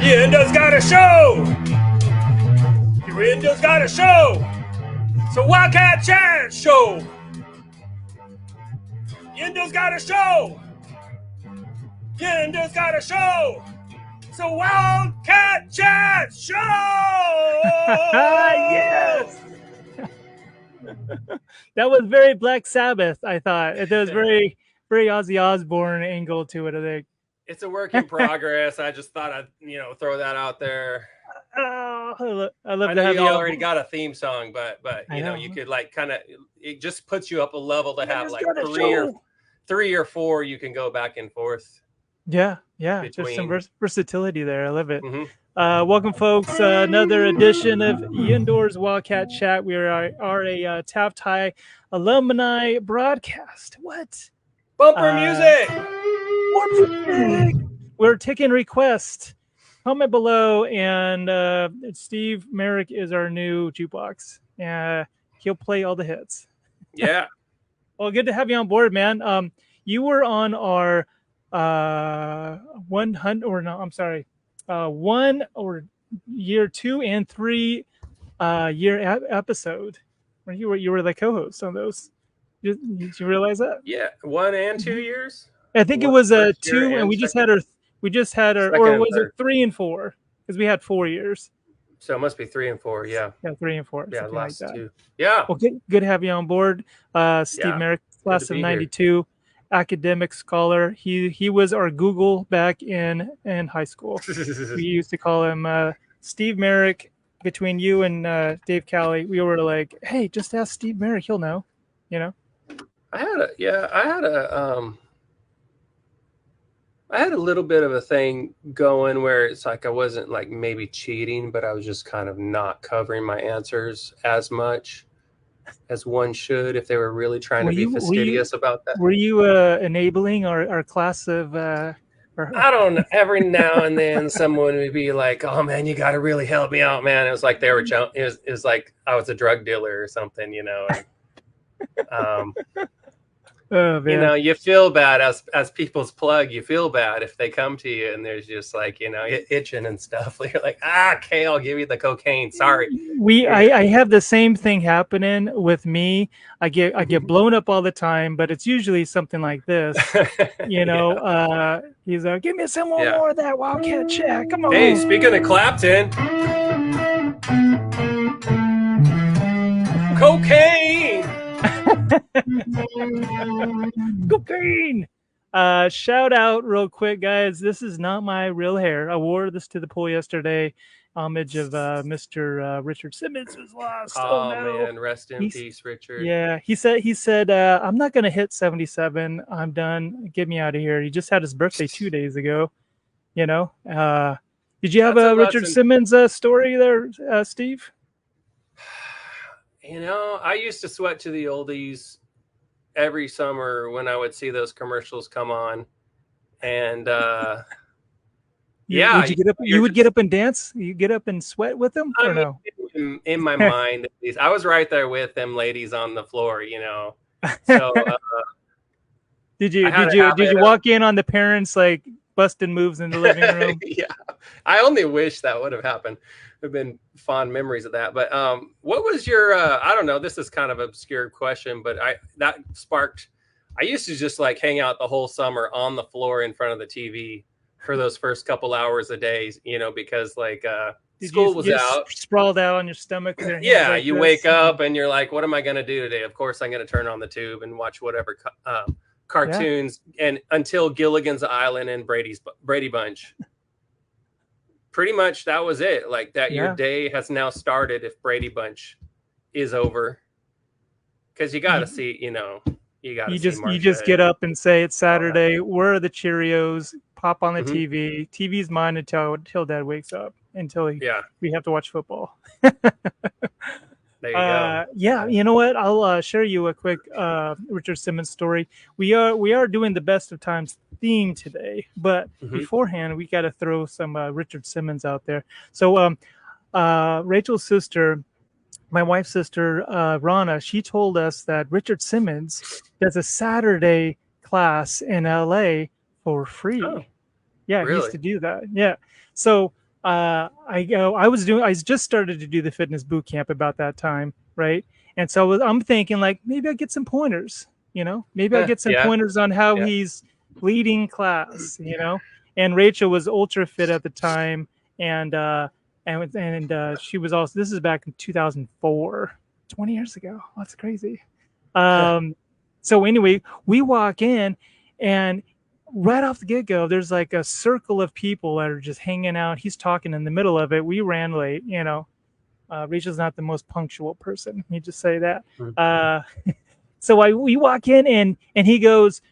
YeNDoR'S got a show. YeNDoR'S got a show. So WiLDCaT Chat show. YeNDoR'S got a show. YeNDoR'S got a show. So WiLDCaT Chat show. Yes. That was very Black Sabbath, I thought. There was very Ozzy Osbourne angle to it, I think. It's a work in progress. I just thought I'd, throw that out there. Oh, I love I to know have you already got a theme song, but you could like kind of, it just puts you up a level to have like three or four you can go back and forth. Yeah. There's some versatility there. I love it. Welcome, folks. Another edition of YeNDoR'S WiLDCaT Chat. We are a Taft High alumni broadcast. What? Bumper music! We're taking requests. Comment below, and Steve Merrick is our new jukebox. He'll play all the hits. Yeah. Well, good to have you on board, man. You were on our 1 or year 2 and 3 year episode where you were the co-host on those. Did you realize that? Yeah, 1 and 2 years. I think it was 2, and we just had our, or was it 3 and 4? Because we had 4 years. So it must be 3 and 4. Yeah. Yeah, 3 and 4. Yeah, last like 2. Yeah. Well, good to have you on board, Steve Merrick, class of '92. Academic scholar. He was our Google back in high school. We used to call him Steve Merrick. Between you and Dave Calley, we were like, hey, just ask Steve Merrick, he'll know. I had a little bit of a thing going where it's like I wasn't like maybe cheating, but I was just kind of not covering my answers as much as one should if they were really trying to be fastidious about that. Were you enabling our class of I don't know. Every now and then someone would be like, oh man, you got to really help me out, man. It was like they were it was like I was a drug dealer or something, Oh, man. You feel bad as people's plug. You feel bad if they come to you and there's just like, itching and stuff. You're like, okay, I'll give you the cocaine. Sorry. I have the same thing happening with me. I get blown up all the time, but it's usually something like this. He's like, give me some more of that WiLDCaT Chat. Come on. Hey, speaking of Clapton, cocaine. Cocaine. Shout out real quick, guys. This is not my real hair. I wore this to the pool yesterday. Homage of Mr. Richard Simmons was lost. Oh no. Man, rest in peace, Richard. Yeah, he said I'm not gonna hit 77. I'm done. Get me out of here. He just had his birthday 2 days ago. Did you have a Richard Simmons story there, Steve? I used to sweat to the oldies every summer when I would see those commercials come on. And you would get up and dance? You get up and sweat with them? Or no? In my mind, at least. I was right there with them ladies on the floor, So did you walk in on the parents like busting moves in the living room? Yeah. I only wish that would have happened. Have been fond memories of that. But what was your I don't know, this is kind of an obscure question, but I used to just like hang out the whole summer on the floor in front of the TV for those first couple hours a day, because like school was out, sprawled out on your stomach. Yeah, like you wake up and you're like, what am I going to do today? Of course I'm going to turn on the tube and watch whatever cartoons and until Gilligan's Island and Brady Bunch. Pretty much that was it. Like that, your day has now started if Brady Bunch is over, because you got to see, you just get up and say it's Saturday. Where are the Cheerios? Pop on the TV. TV's mine until Dad wakes up. Until we have to watch football. There you go. Yeah, you know what? I'll share you a quick Richard Simmons story. We are doing the best of times theme today, but beforehand we got to throw some Richard Simmons out there. So Rachel's sister, my wife's sister, Rana, she told us that Richard Simmons does a Saturday class in LA for free. Oh, yeah, really? He used to do that. Yeah. So I just started to do the fitness boot camp about that time, right? And so I'm thinking like maybe I get some pointers, maybe I'll get some Yeah. pointers on how Yeah. he's leading class, And Rachel was ultra fit at the time, and she was also. This is back in 2004, 20 years ago. Oh, that's crazy. So anyway, we walk in, and right off the get go, there's like a circle of people that are just hanging out. He's talking in the middle of it. We ran late, Rachel's not the most punctual person. Let me just say that. So we walk in, and he goes,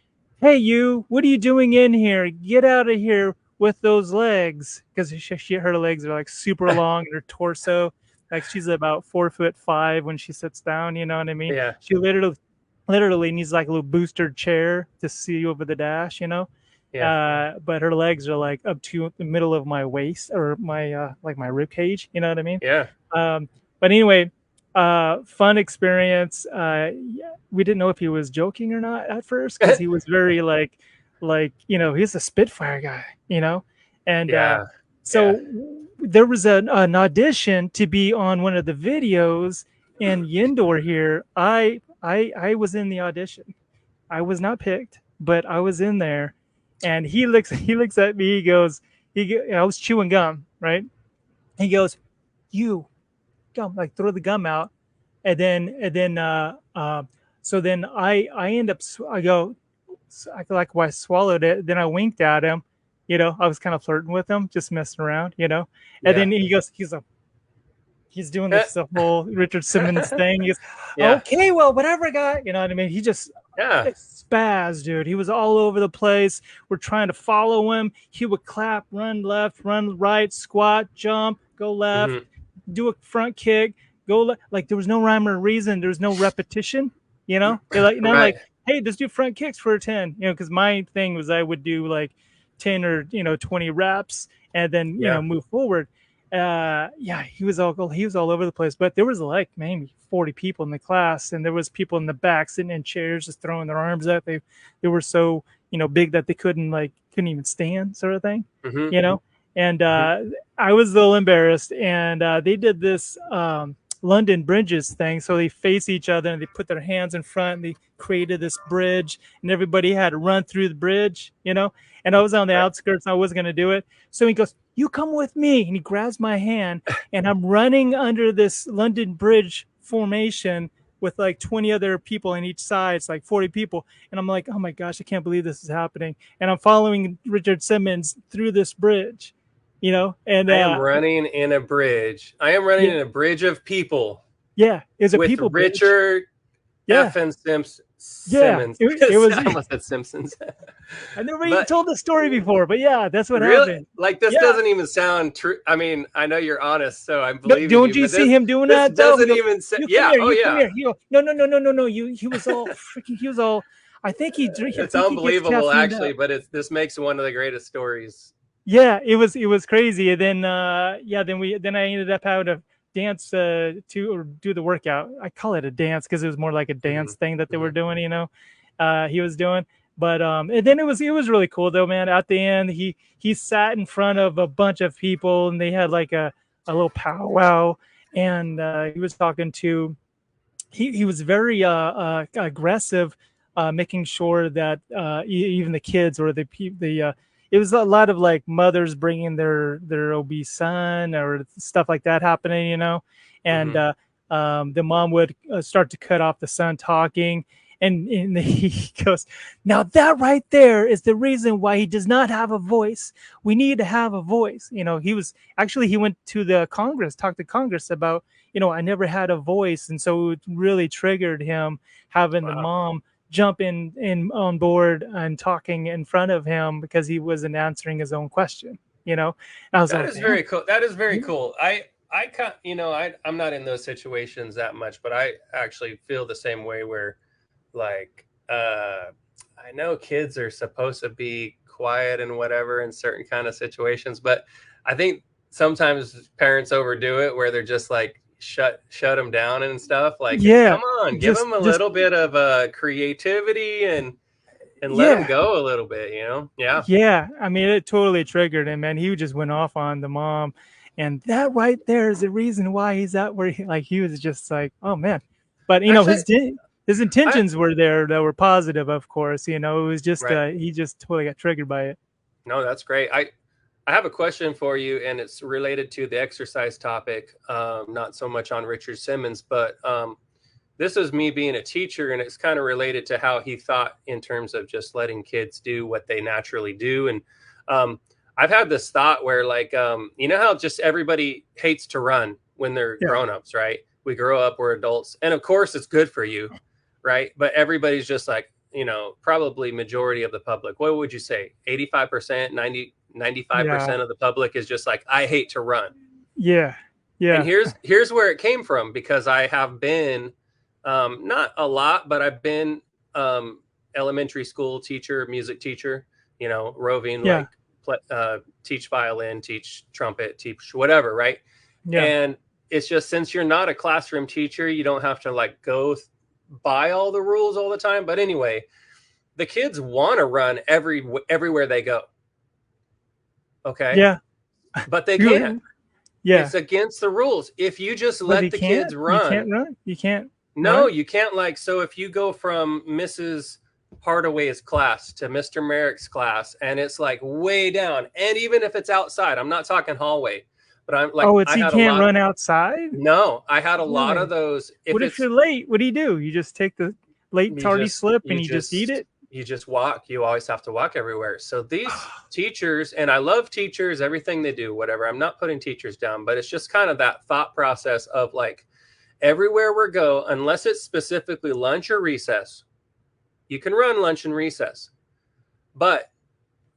"Hey, you! What are you doing in here? Get out of here with those legs!" Because her legs are like super long, and her torso, like she's about 4'5" when she sits down. You know what I mean? Yeah. She literally needs like a little booster chair to see over the dash. Yeah. But her legs are like up to the middle of my waist, or my like my rib cage. You know what I mean? Yeah. But anyway, fun experience. We didn't know if he was joking or not at first, because he was very he's a Spitfire guy, and Yeah. so there was an audition to be on one of the videos, and YeNDoR here. I was in the audition. I was not picked, but I was in there, and he looks at me. He goes, I was chewing gum, right? He goes, "You gum," like throw the gum out, and then so then I end up I go, I feel like I swallowed it. Then I winked at him, I was kind of flirting with him, just messing around, and then he's doing this the whole Richard Simmons thing. He goes, "Okay, well, whatever, guy." You know what I mean? He just spaz, dude. He was all over the place. We're trying to follow him. He would clap, run left, run right, squat, jump, go left, do a front kick, go like there was no rhyme or reason. There was no repetition. They're like, like, "Hey, let's do front kicks for a 10." Because my thing was I would do like 10 or 20 reps, and then move forward. He was all over the place, but there was like maybe 40 people in the class, and there was people in the back sitting in chairs just throwing their arms up. They were so big that they couldn't even stand, sort of thing. And I was a little embarrassed, and they did this London bridges thing, so they face each other and they put their hands in front, and they created this bridge, and everybody had to run through the bridge, and I was on the outskirts, and I wasn't going to do it. So he goes, "You come with me," and he grabs my hand, and I'm running under this London Bridge formation with like 20 other people on each side. It's like 40 people, and I'm like, "Oh my gosh, I can't believe this is happening." And I'm following Richard Simmons through this bridge, and I am running in a bridge. I am running in a bridge of people. Yeah, it's a with people Richard bridge. F. Simmons. It was. I almost said Simpsons. I never even told the story before, but yeah, that's what really happened. Like this doesn't even sound true. I mean, I know you're honest, so I believe. Don't you see him doing that? Doesn't even say. Yeah. Oh yeah. No. He was all freaking. He was all. I think he. It's unbelievable, actually, but this makes one of the greatest stories. Yeah, it was crazy. And then then I ended up having to dance to or do the workout. I call it a dance because it was more like a dance thing that they were doing. He was doing. But and then it was really cool though, man. At the end, he sat in front of a bunch of people, and they had like a little powwow, and he was talking to. He was very aggressive, making sure that even the kids or the it was a lot of like mothers bringing their obese son or stuff like that happening, and the mom would start to cut off the son talking. And he goes, "Now that right there is the reason why he does not have a voice. We need to have a voice." He went to the Congress, talked to Congress about, I never had a voice. And so it really triggered him having the mom jump in on board and talking in front of him because he wasn't answering his own question, And I was that is very cool. That is very cool. I'm not in those situations that much, but I actually feel the same way where, like, I know kids are supposed to be quiet and whatever in certain kind of situations, but I think sometimes parents overdo it where they're just like shut them down and stuff. Like, come on, give them a little bit of creativity and and let him Yeah. go a little bit, you know? Yeah. Yeah. I mean, it totally triggered him, man. He just went off on the mom. And that right there is the reason why he's out where he was just like, oh man. But you know, Actually, his I intentions were there that were positive, of course. You know, it was just right. he just totally got triggered by it. No, that's great. I have a question for you, and it's related to the exercise topic, not so much on Richard Simmons, but this is me being a teacher, and it's kind of related to how he thought in terms of just letting kids do what they naturally do. And I've had this thought where, like, you know how just everybody hates to run when they're Yeah. grown-ups, right? We grow up, we're adults, and of course it's good for you, right? But everybody's just like, you know, probably majority of the public, what would you say, 85%, 95% Yeah. of the public is just like, I hate to run. Yeah. And Yeah. here's where it came from, because I have been not a lot, but I've been elementary school teacher, music teacher, you know, roving, Yeah. like teach violin, teach trumpet, teach whatever, right? Yeah. And it's just, since you're not a classroom teacher, you don't have to like go by all the rules all the time. But anyway, the kids want to run everywhere they go. Okay. Yeah. But they can't. Yeah. It's against the rules. If you just But let the kids run, you can't run. You can't. no, Run? you can't. Like, so if you go from Mrs. Hardaway's class to Mr. Merrick's class, and it's like way down, and even if it's outside, I'm not talking hallway, but I'm like, Oh, it's I you had a can't lot. run outside? No, I had a lot Really? of those. What if you're late? What do? You just take the late You tardy just slip you and you just eat just it? you just walk. You always have to walk everywhere. So these teachers, and I love teachers, everything they do, whatever. I'm not putting teachers down, but it's just kind of that thought process of like, everywhere we go, unless it's specifically lunch or recess, you can run lunch and recess. But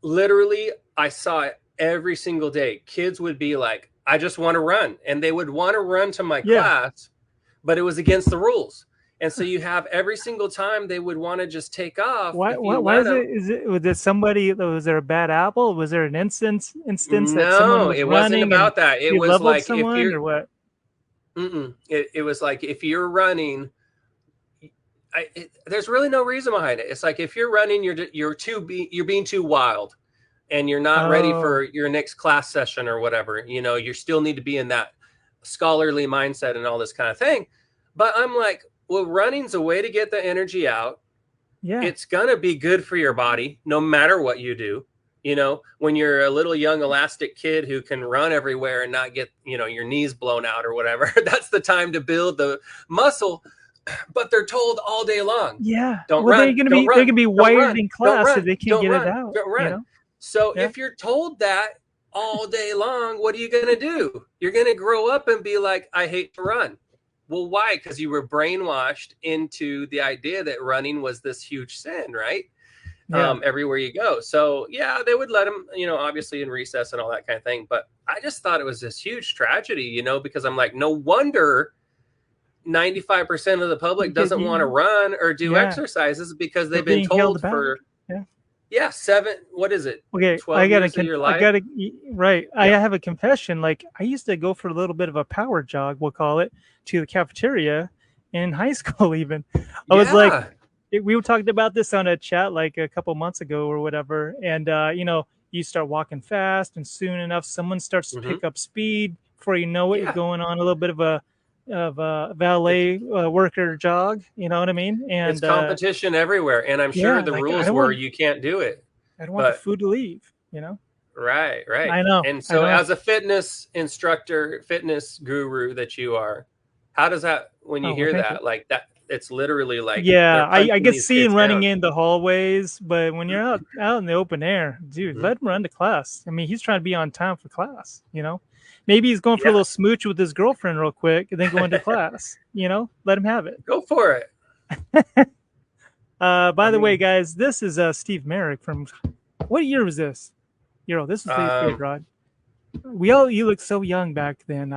literally, I saw it every single day. Kids would be like, I just want to run. And they would want to run to my Yeah. class, but it was against the rules. And so you have every single time they would want to just take off. Why? If you Why let is them. it? Is it? Was there somebody? Was there a bad apple? Was there an instance that someone No, was it wasn't running and about that. It you was leveled like, if someone you're, or what? it was like, if you're running, there's really no reason behind it. It's like, if you're running, you're being too wild, and you're not ready Oh, for your next class session or whatever. You know, you still need to be in that scholarly mindset and all this kind of thing. But I'm like, well, running's a way to get the energy out. yeah. It's gonna be good for your body, no matter what you do. You know, when you're a little young elastic kid who can run everywhere and not get, you know, your knees blown out or whatever, that's the time to build the muscle. But they're told all day long, Yeah. don't Well, run, don't they're run, gonna be don't wired run, in don't class if run, they can't don't get it run, out. don't You run. know? So Yeah. if you're told that all day long, what are you going to do? You're going to grow up and be like, I hate to run. Well, why? Because you were brainwashed into the idea that running was this huge sin, right? Yeah. Everywhere you go. So yeah, they would let them, you know, obviously in recess and all that kind of thing. But I just thought it was this huge tragedy, you know, because I'm like, no wonder 95% of the public Because doesn't want to run or do yeah, exercises, because they're they've been being held told back. for, Yeah. yeah, what is it? Okay, 12 years of your I life? gotta, right. I Yeah. have a confession. Like, I used to go for a little bit of a power jog, we'll call it, to the cafeteria in high school. Even I was like, Yeah. we were talking about this on a chat like a couple months ago or whatever, and you know, you start walking fast, and soon enough, someone starts to Mm-hmm. pick up speed. Before you know it, Yeah. you're going on a little bit of a valet worker jog. You know what I mean? And It's competition everywhere, and I'm sure yeah, the like rules were you can't do it. I don't want the But food to leave. You know? right. I know. And I so, know. as a fitness instructor, fitness guru that you are, how does that, when you Oh, well, hear thank that, you. like that, it's literally like, Yeah, they're I punching get these seen kids running down. in the hallways, but when you're out in the open air, dude, Mhm. let him run to class. I mean, he's trying to be on time for class, you know? Maybe he's going for a Yeah. little smooch with his girlfriend real quick and then go into class, you know? Let him have it. Go for it. By the way, mean, guys, this is Steve Merrick from, what year was this? This was 8th grade, Rod. You look so young back then.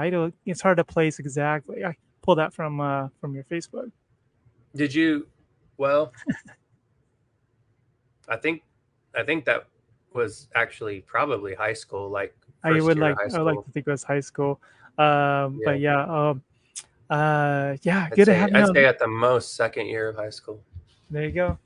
It's hard to place exactly. I pulled that from your Facebook. did you, well, I think that was actually probably high school, like I first would year like of high I would like school. to think it was high school. Yeah. But yeah, yeah, I'd good to have you I'd on. say at the most second year of high school. There you go.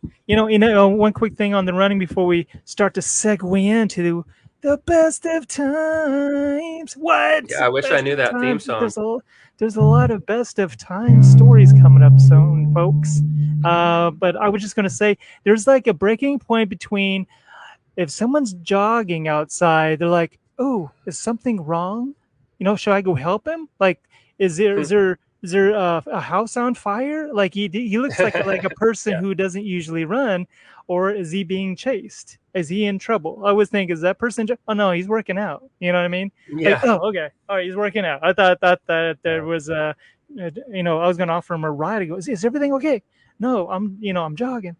One quick thing on the running before we start to segue into the best of times. What? Yeah, I wish I Best knew of that theme times. song. There's a lot of best of times stories coming up soon, folks. But I was just gonna say there's like a breaking point between if someone's jogging outside, they're like, "Oh, is something wrong? Should I go help him? Like, is there a house on fire? Like he looks like a person Yeah. who doesn't usually run, or is he being chased? Is he in trouble? I always think, is that person? Oh no, he's working out. You know what I mean? Like, Yeah. oh, okay, all right, he's working out. I thought that there Yeah. was I was gonna offer him a ride. I go, is everything okay? No, I'm jogging.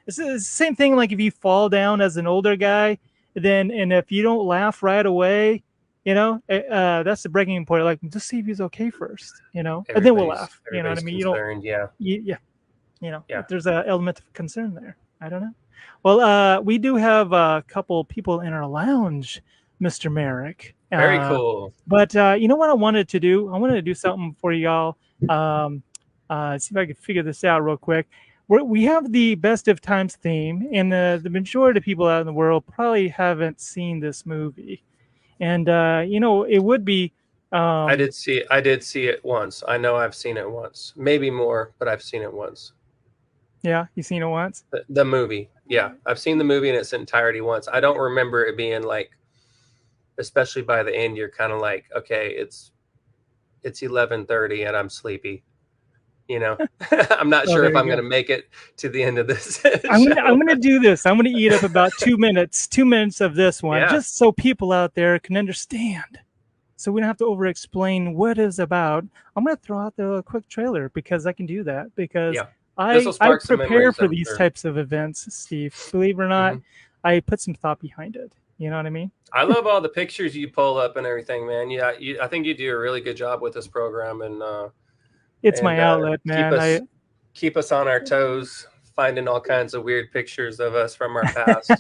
It's the same thing like if you fall down as an older guy, and if you don't laugh right away, that's the breaking point. Like, just see if he's okay first, and then we'll laugh. You know what I Everybody's mean? You don't, concerned. Yeah. yeah, Yeah. there's an element of concern there. I don't know. Well, we do have a couple people in our lounge, Mr. Merrick. Very cool. But you know what I wanted to do? I wanted to do something for y'all. See if I can figure this out real quick. We have the best of times theme, and the majority of people out in the world probably haven't seen this movie. And it would be. I did see it once. I know I've seen it once, maybe more, but I've seen it once. Yeah, you've seen it once. The movie, yeah, I've seen the movie in its entirety once. I don't remember it being like, especially by the end, you're kind of like, okay, it's 11:30 and I'm sleepy. I'm not sure if I'm going to make it to the end of this. I'm gonna do this. I'm gonna eat up about 2 minutes. 2 minutes of this one, just so people out there can understand. So we don't have to over-explain what it's about. I'm gonna throw out the quick trailer because I can do that because I prepare for these types of events, Steve. Believe it or not, I put some thought behind it. You know what I mean? I love all the pictures you pull up and everything, man. Yeah, I think you do a really good job with this program, and it's my outlet, man. Keep us on our toes, finding all kinds of weird pictures of us from our past.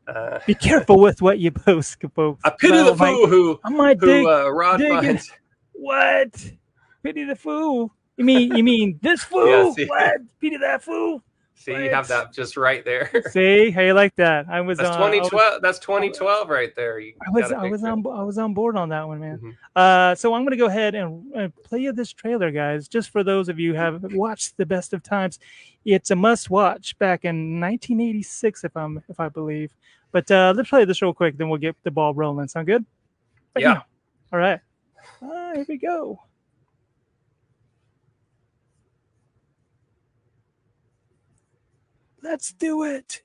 And, be careful with what you post, folks. I pity the fool who Rod finds. What? Pity the fool? You mean this fool? Yeah, what? Pity that fool? See, you have that just right there. See, how you like that? That's 2012. That's 2012 right there. I was on board on that one, man. So I'm going to go ahead and play you this trailer, guys, just for those of you who haven't watched the best of times. It's a must-watch back in 1986, if I believe. But let's play this real quick, then we'll get the ball rolling. Sound good? Yeah. All right. Here we go. Let's do it.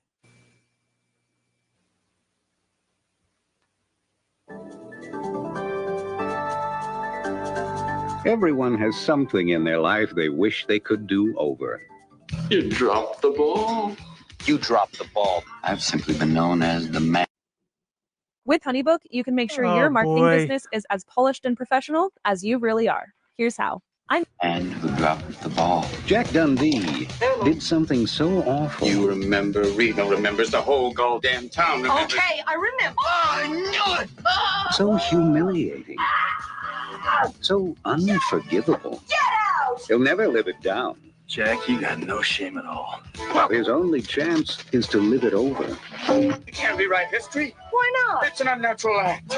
Everyone has something in their life they wish they could do over. You dropped the ball. You dropped the ball. I've simply been known as the man. With HoneyBook, you can make sure your marketing business is as polished and professional as you really are. Here's how. And who dropped the ball? Jack Dundee did something so awful. You remember, Reno remembers, the whole goddamn town remembers. Okay, I remember. Oh, I knew it. So humiliating. So unforgivable. Get out! He'll never live it down. Jack, you got no shame at all. Well, his only chance is to live it over. You can't rewrite history. Why not? It's an unnatural act.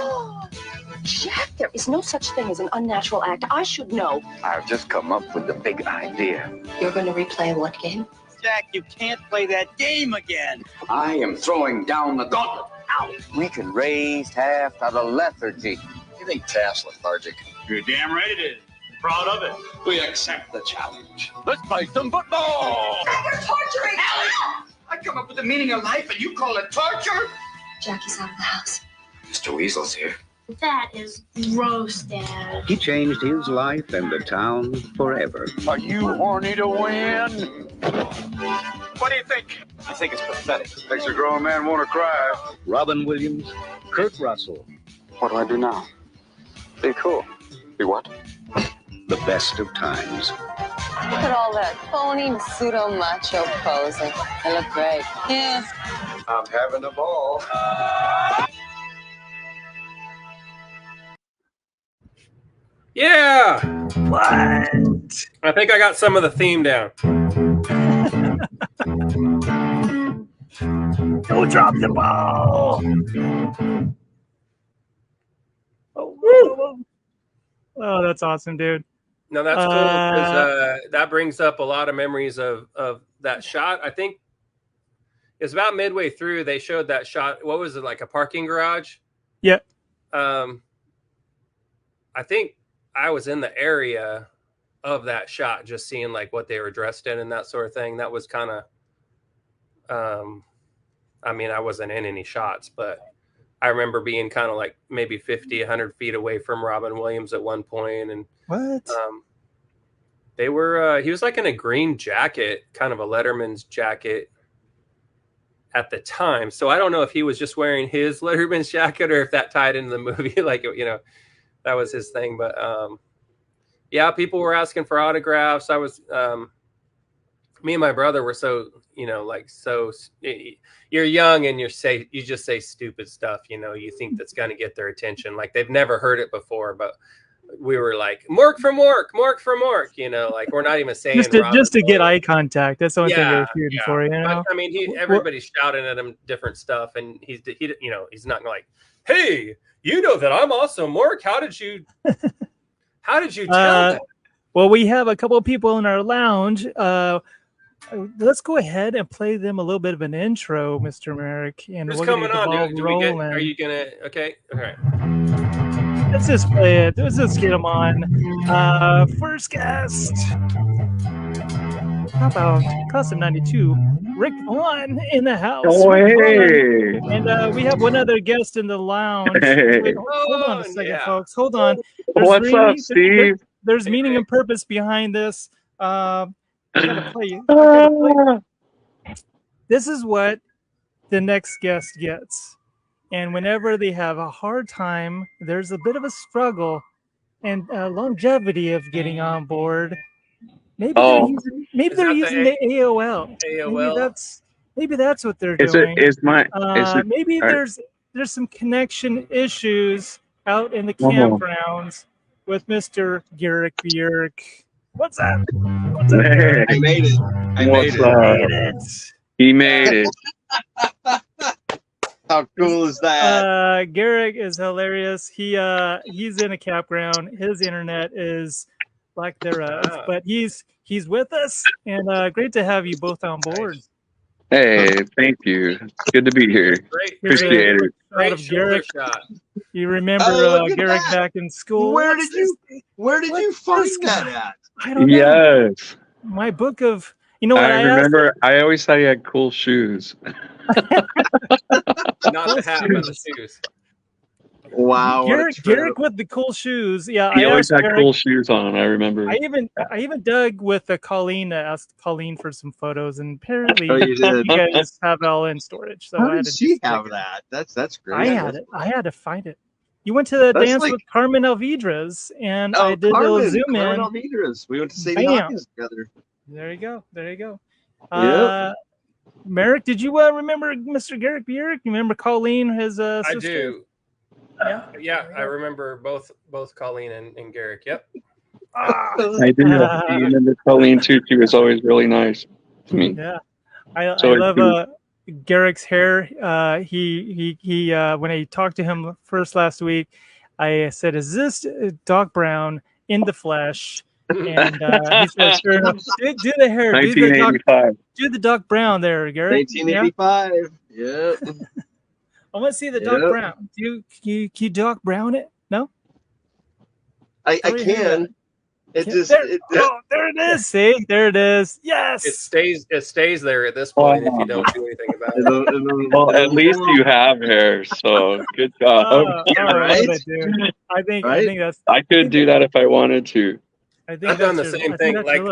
Jack, there is no such thing as an unnatural act. I should know. I've just come up with the big idea. You're going to replay what game? Jack, you can't play that game again. I am throwing down the gauntlet. Ow! We can raise Taft out of lethargy. You think Taft's lethargic? You're damn right it is. Proud of it. We accept the challenge. Let's play some football. You're torturing me! I come up with the meaning of life and you call it torture? Jackie's out of the house. Mr. Weasel's here. That is gross, Dad. He changed his life and the town forever. Are you horny to win? What do you think? I think it's pathetic. Makes a grown man want to cry. Robin Williams, Kurt Russell. What do I do now? Be cool. Be what? The best of times. Look at all that phony pseudo-macho posing. I look great. Yeah. I'm having a ball. Yeah. What? I think I got some of the theme down. Don't drop the ball. Oh, that's awesome, dude. No, that's cool because that brings up a lot of memories of that shot. I think it's about midway through they showed that shot. What was it, like a parking garage? Yep. I think I was in the area of that shot, just seeing like what they were dressed in and that sort of thing. That was kind of, I mean, I wasn't in any shots, but I remember being kind of like maybe 50, 100 feet away from Robin Williams at one point. And what? They were, he was like in a green jacket, kind of a Letterman's jacket at the time. So I don't know if he was just wearing his Letterman's jacket or if that tied into the movie. Like, you know, that was his thing. But yeah, people were asking for autographs. I was, me and my brother were so, you know, like, so you're young and you just say stupid stuff, you know, you think that's going to get their attention. Like they've never heard it before, but we were like, Mork for Mork, Mork for Mork, you know, like we're not even saying just to get eye contact. That's the only thing you're shooting for, you know. But, I mean, everybody's shouting at him different stuff, and he you know, he's not like, hey, you know that I'm also Mork. How did you tell that? Well, we have a couple of people in our lounge. Let's go ahead and play them a little bit of an intro, Mr. Merrick. And who's coming on, dude? Are you gonna? Okay, all right. Let's just play it. Let's just get them on. First guest. How about Custom 92? Rick Vaughn in the house. Oh, hey. And we have one other guest in the lounge. Hey. Wait, hold on a second, folks. Hold on. What's up, Steve? There's meaning and purpose behind this. I gotta play. This is what the next guest gets. And whenever they have a hard time, there's a bit of a struggle and longevity of getting on board. Maybe they're using the AOL. Maybe that's what they're doing. Maybe there's some connection issues out in the campgrounds with Mr. Garrick Bjork. What's up? Hey. I made it. I made it. He made it. How cool is that? Garrick is hilarious. He's in a campground. His internet is like thereof, but he's with us, and great to have you both on board. Hey, thank you. It's good to be here. Great. Appreciate it. Great shoulder shot. You remember Garrick back in school? Where did you find that at? I don't know. Yes. My book of, you know what I remember. I always thought he had cool shoes. Not the hat, but the shoes. Wow. Garrick with the cool shoes. Yeah, he always had cool shoes on. I remember. I even dug with Colleen, asked Colleen for some photos, and apparently you guys have it all in storage. So how did she have that? That's great. I had it. I had to find it. You went to the dance with Carmen Alvidrez, and I did a little zoom in. Carmen Alvidrez. We went to Sadie Hawkins together. There you go. There you go. Yep. Merrick, did you remember Mr. Garrick Bjork? You remember Colleen, his sister? I do. Yeah, I remember both Colleen and Garrick. Yep. I do. I remember Colleen too. She was always really nice to me. Yeah, I love Garrick's hair. He when I talked to him first last week, I said, "Is this Doc Brown in the flesh?" And he said, "Sure enough, do the hair. 1985. Do the Doc Brown there, Garrick." 1985. Yeah. I want to see the Doc Brown. Can you Doc Brown it? No? I can. There it is. See? There it is. Yes. It stays there at this point if you don't do anything about it. Well, at least you have hair, so good job. Right? I think that's I could do that if I wanted to. I've done the same thing. Like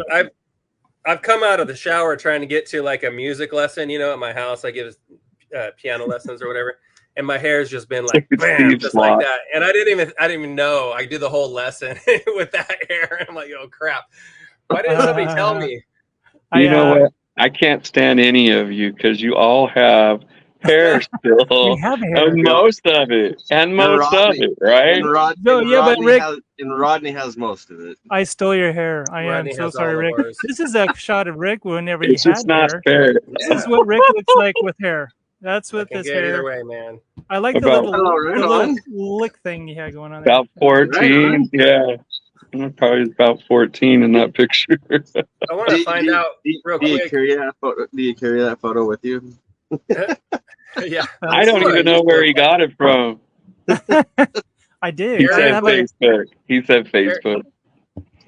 I've come out of the shower trying to get to like a music lesson, you know, at my house. I give piano lessons or whatever. And my hair's just been like, bam, just like that. And I didn't even know. I did the whole lesson with that hair. I'm like, oh crap! Why didn't somebody tell me? You know what? I can't stand any of you because you all have hair still. We have hair. And most of it. And most of it, right? And Rodney has most of it. I stole your hair. I Rodney am so has sorry, all of Rick. ours. This is a shot of Rick whenever It's he had just not hair. fair. This is what Rick looks like with hair. That's what Can this get hair. either way, man. I like the About- little lick thing you had going on there. About 14, yeah. Probably about 14 in that picture. I want to find out real Do you quick. carry that photo with you? Yeah. I don't even know where he got it from. I did. He said Facebook. He said Facebook.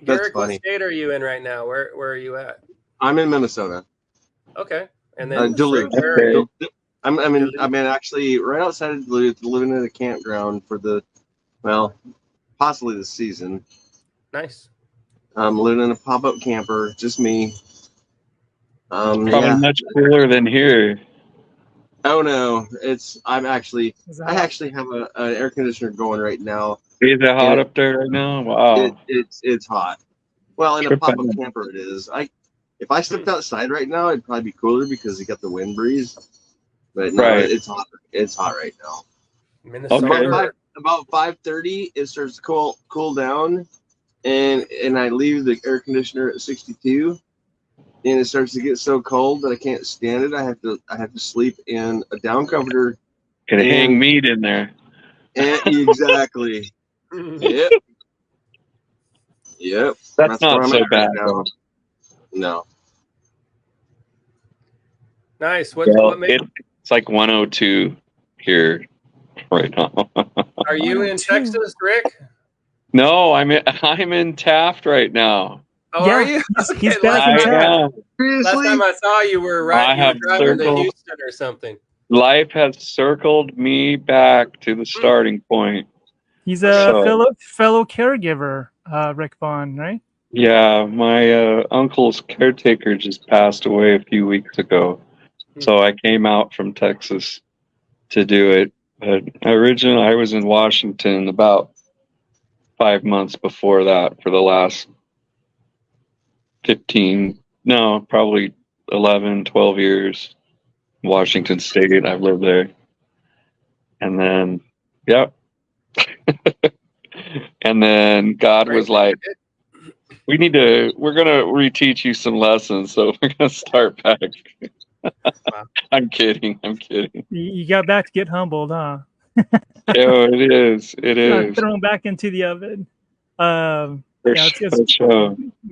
Garrick, what state are you in right now? Where are you at? I'm in Minnesota. Okay. And then Duluth. where- I'm actually right outside of Duluth, living in a campground for possibly this season. Nice. I'm living in a pop-up camper, just me. Probably much cooler than here. Oh no, I actually have an air conditioner going right now. Is it hot up there right now? Wow. It's hot. Well, in a pop-up camper it is. If I stepped outside right now, it'd probably be cooler because you got the wind breeze. But no, it's hot. It's hot right now. Minnesota. About 5:30, it starts to cool down, and I leave the air conditioner at 62, and it starts to get so cold that I can't stand it. I have to sleep in a down comforter. Gonna hang meat in there. And exactly. Yep. That's not so bad. Now. No. Nice. What it's like 102 here right now. Are you in Texas, Rick? No, I'm in Taft right now. Oh, are you? He's back in Taft. Last time I saw you were driving to Houston or something. Life has circled me back to the starting point. He's a fellow caregiver, Rick Vaughn, right? Yeah, my uncle's caretaker just passed away a few weeks ago. So I came out from Texas to do it. But originally, I was in Washington about 5 months before that for the last probably 11, 12 years. Washington State, I've lived there. And then, and then God was like, we're going to reteach you some lessons. So we're going to start back. I'm kidding. You got back to get humbled, huh? Oh, it is. It is. Thrown back into the oven. It's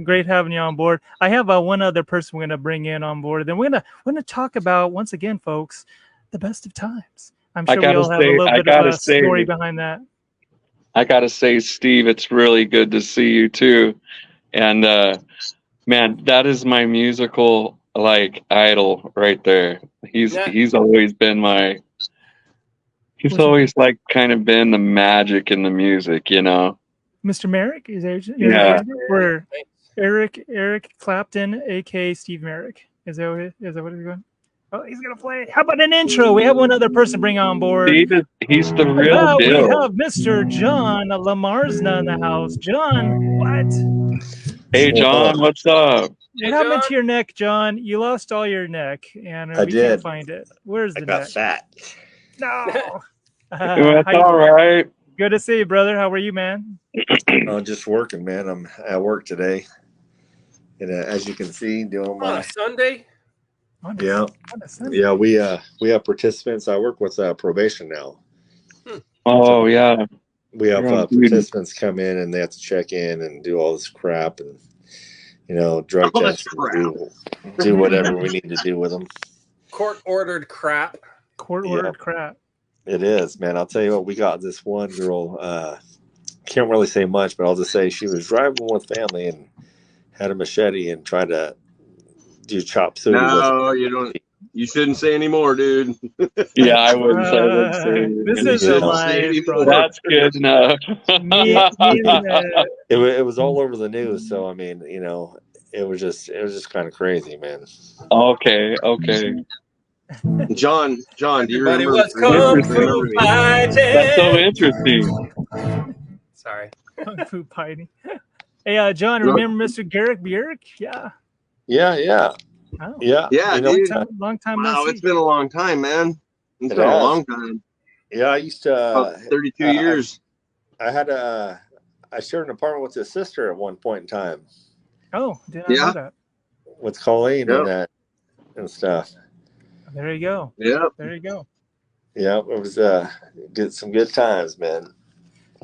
great having you on board. I have one other person we're going to bring in on board. Then we're going to talk about, once again, folks, the best of times. I'm sure we all have a little bit of a story behind that. I got to say, Steve, it's really good to see you too. And man, that is my musical idol right there. He's always been he's always kind of been the magic in the music, you know. Mr. Merrick is there? Yeah. Or Eric Clapton, aka Steve Merrick. Is that what he's going? Oh, he's gonna play. How about an intro? We have one other person bring on board. He's the real deal. We have Mr. John Lamarsna in the house. John, what? Hey, John, what's up? What happened to your neck, John? You lost all your neck, and we can't find it. Where's the neck? I got fat. No. That's all right. Good to see you, brother. How are you, man? I'm just working, man. I'm at work today, and as you can see, doing my Sunday. Yeah. We have participants. I work with probation now. Oh yeah. We have participants come in and they have to check in and do all this crap and drug tests and do whatever we need to do with them. Court-ordered crap. Court-ordered crap. It is, man. I'll tell you what. We got this one girl. Can't really say much, but I'll just say she was driving with family and had a machete and tried to do chop suey. No, you don't. You shouldn't say anymore, dude. Yeah, I wouldn't say. This is a lie. That's good enough. It was all over the news, so I mean, it was just kind of crazy, man. Okay. John, do you remember? What's Kung Fu Fighting? That's so interesting. Sorry. Kung Fu Fighting. Hey, John, remember Mr. Garrick Bjork? Yeah. Yeah. Oh. Yeah, dude. Long time. Wow, it's been a long time, man. It's been a long time. Yeah, I used to. About 32 years. I shared an apartment with his sister at one point in time. Oh, did I know that? With Colleen and that and stuff. There you go. Yeah. There you go. Yeah, it was some good times, man.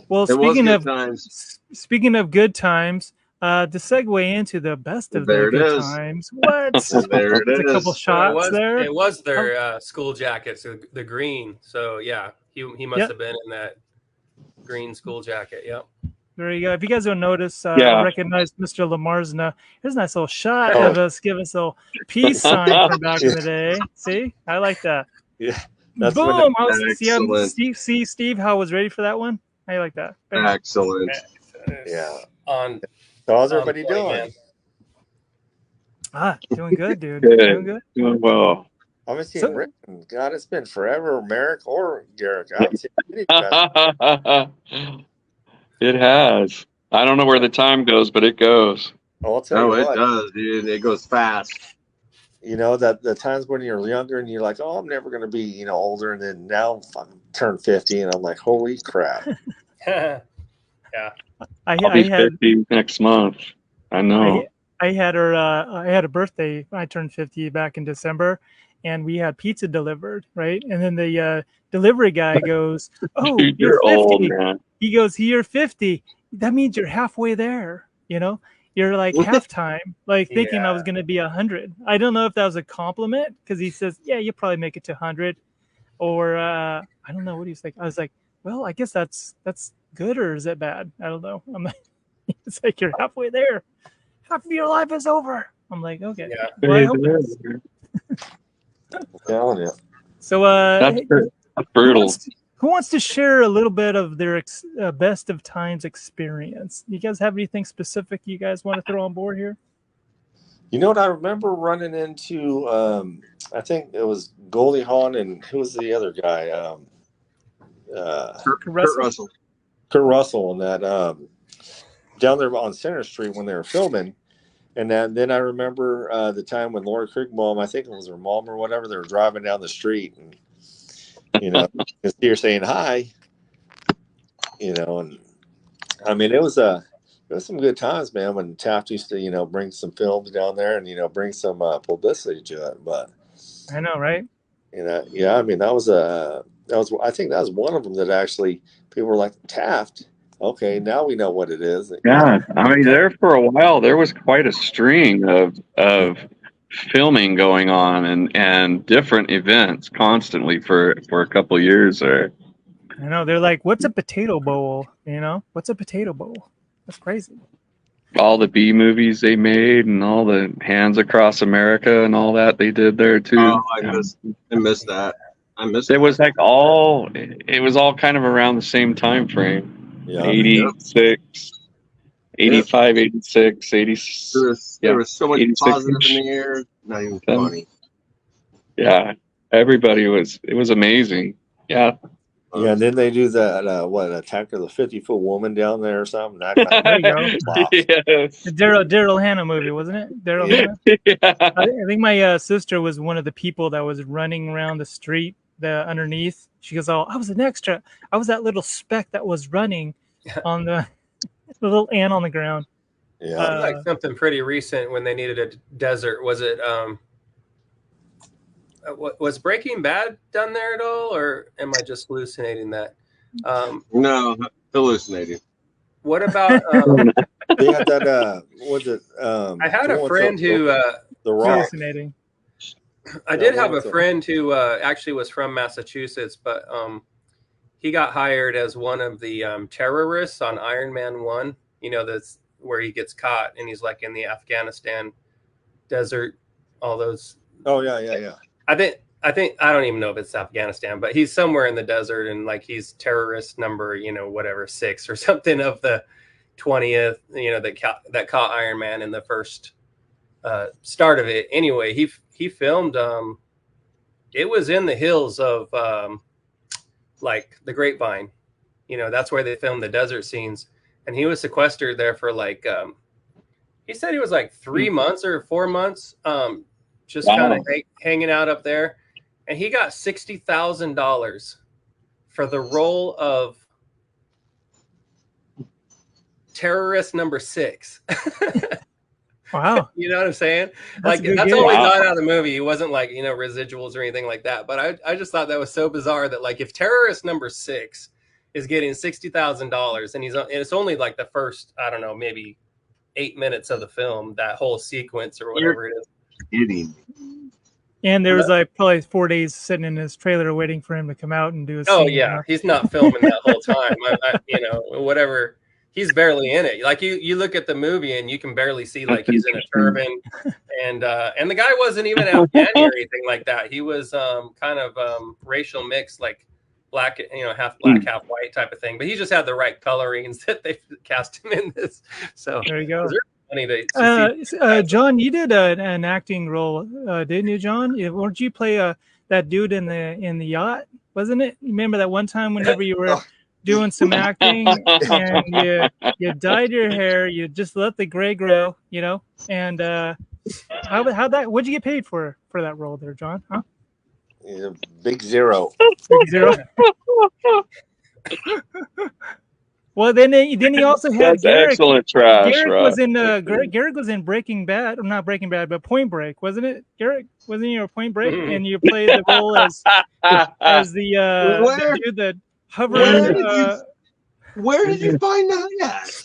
Well, speaking of good times, to segue into the best of the good times. What? There it is. A couple shots there. It was their school jackets, the green. So yeah, he must have been in that green school jacket. Yep. There you go. If you guys don't notice, recognize Mr. Lamar's. Here's a nice little shot of us giving us a little peace sign from back in the day. See, I like that. Yeah. Boom! Steve, how I was ready for that one? How you like that? Bam. Excellent. Yeah. How's everybody doing? Doing good, dude. Good. Doing good. Doing well. I haven't seen Rick. God, it's been forever. Merrick or Garrick. I haven't seen any of you. It has. I don't know where the time goes, but it goes. I'll tell you what. It does, dude. It goes fast. You know, that the times when you're younger and you're like, oh, I'm never going to be, older. And then now I'm turned 50 and I'm like, holy crap. Yeah. I'll be 50 next month. I know. I had a birthday. I turned 50 back in December, and we had pizza delivered, right? And then the delivery guy goes, "Oh, Dude, you're 50." old, man. He goes, "You're 50. That means you're halfway there. You're like halftime." Like thinking I was gonna be 100. I don't know if that was a compliment because he says, "Yeah, you'll probably make it to 100," or I don't know what he was like. I was like, "Well, I guess that's good, or is that bad? I don't know." I'm like, it's like you're halfway there. Half of your life is over. I'm like, okay. Yeah. Well, I hope I'm telling you. So that's brutal. Who wants to share a little bit of their best of times experience? You guys have anything specific you guys want to throw on board here? You know what? I remember running into, I think it was Goldie Hawn and who was the other guy? Kurt Russell. Kurt Russell and that down there on Center Street when they were filming. And then I remember the time when Laura Krigbaum, I think it was her mom or whatever, they were driving down the street and see her saying hi, and I mean, it was some good times, man, when Taft used to, bring some films down there and, bring some publicity to it. But I know, right? Yeah, I mean, I think that was one of them that actually people were like, Taft. Okay, now we know what it is. Yeah, I mean, there for a while, there was quite a string of filming going on and different events constantly for a couple of years there. I know. They're like, what's a potato bowl? What's a potato bowl? That's crazy. All the B movies they made and all the Hands Across America and all that they did there too. Oh, I missed that. It was like it was all kind of around the same time frame. Yeah. 86, 85, 86, 80. There was so much positive in the air. Not even funny. Yeah, it was amazing. Yeah. Yeah, and then they do that, Attack of the 50-Foot Woman down there or something. There you go. Yes. The Daryl Hannah movie, wasn't it? Daryl Hannah? Yeah. I think my sister was one of the people that was running around the street underneath. She goes, "Oh, I was an extra. I was that little speck that was running on the little ant on the ground." Yeah. Like something pretty recent when they needed a desert. Was it was Breaking Bad done there at all, or am I just hallucinating that? No, hallucinating. What about they had that was it I had a friend who The Rock. Hallucinating. I did have a friend who actually was from Massachusetts, but he got hired as one of the terrorists on Iron Man 1. That's where he gets caught and he's like in the Afghanistan desert, all those. Oh, yeah. I think I don't even know if it's Afghanistan, but he's somewhere in the desert and like he's terrorist number, whatever, 6 or something of the 20th, that caught Iron Man in the first start of it. Anyway, he filmed it was in the hills of like the Grapevine. That's where they filmed the desert scenes, and he was sequestered there for like he said he was like 3 months or 4 months just kind of hanging out up there. and he got $60,000 for the role of terrorist number 6. Wow. You know what I'm saying? That's all we got out of the movie. It wasn't like, residuals or anything like that. But I just thought that was so bizarre that like if terrorist number 6 is getting $60,000 and it's only like the first, I don't know, maybe 8 minutes of the film, that whole sequence or whatever it is. Kidding. And there was like probably 4 days sitting in his trailer waiting for him to come out and do a scene. Oh yeah, he's not filming that whole time. Whatever. He's barely in it. Like you look at the movie and you can barely see like he's in a turban, and the guy wasn't even Afghani or anything like that. He was kind of racial mix, like black, half black, half white type of thing. But he just had the right colorings that they cast him in this. So there you go. Funny to see. John, you did an acting role, didn't you, John? Weren't you play that dude in the yacht? Wasn't it? Remember that one time whenever you were doing some acting and you dyed your hair, you just let the gray grow, and how that? What'd you get paid for that role there, John? Huh? Yeah, big zero. Big zero. Well, then he also had That's Garrick. excellent trash. Garrick was in Breaking Bad, or not Breaking Bad, but Point Break, wasn't it? Garrick, wasn't you Point Break? And you played the role as the dude that hovered. Where did you find that at?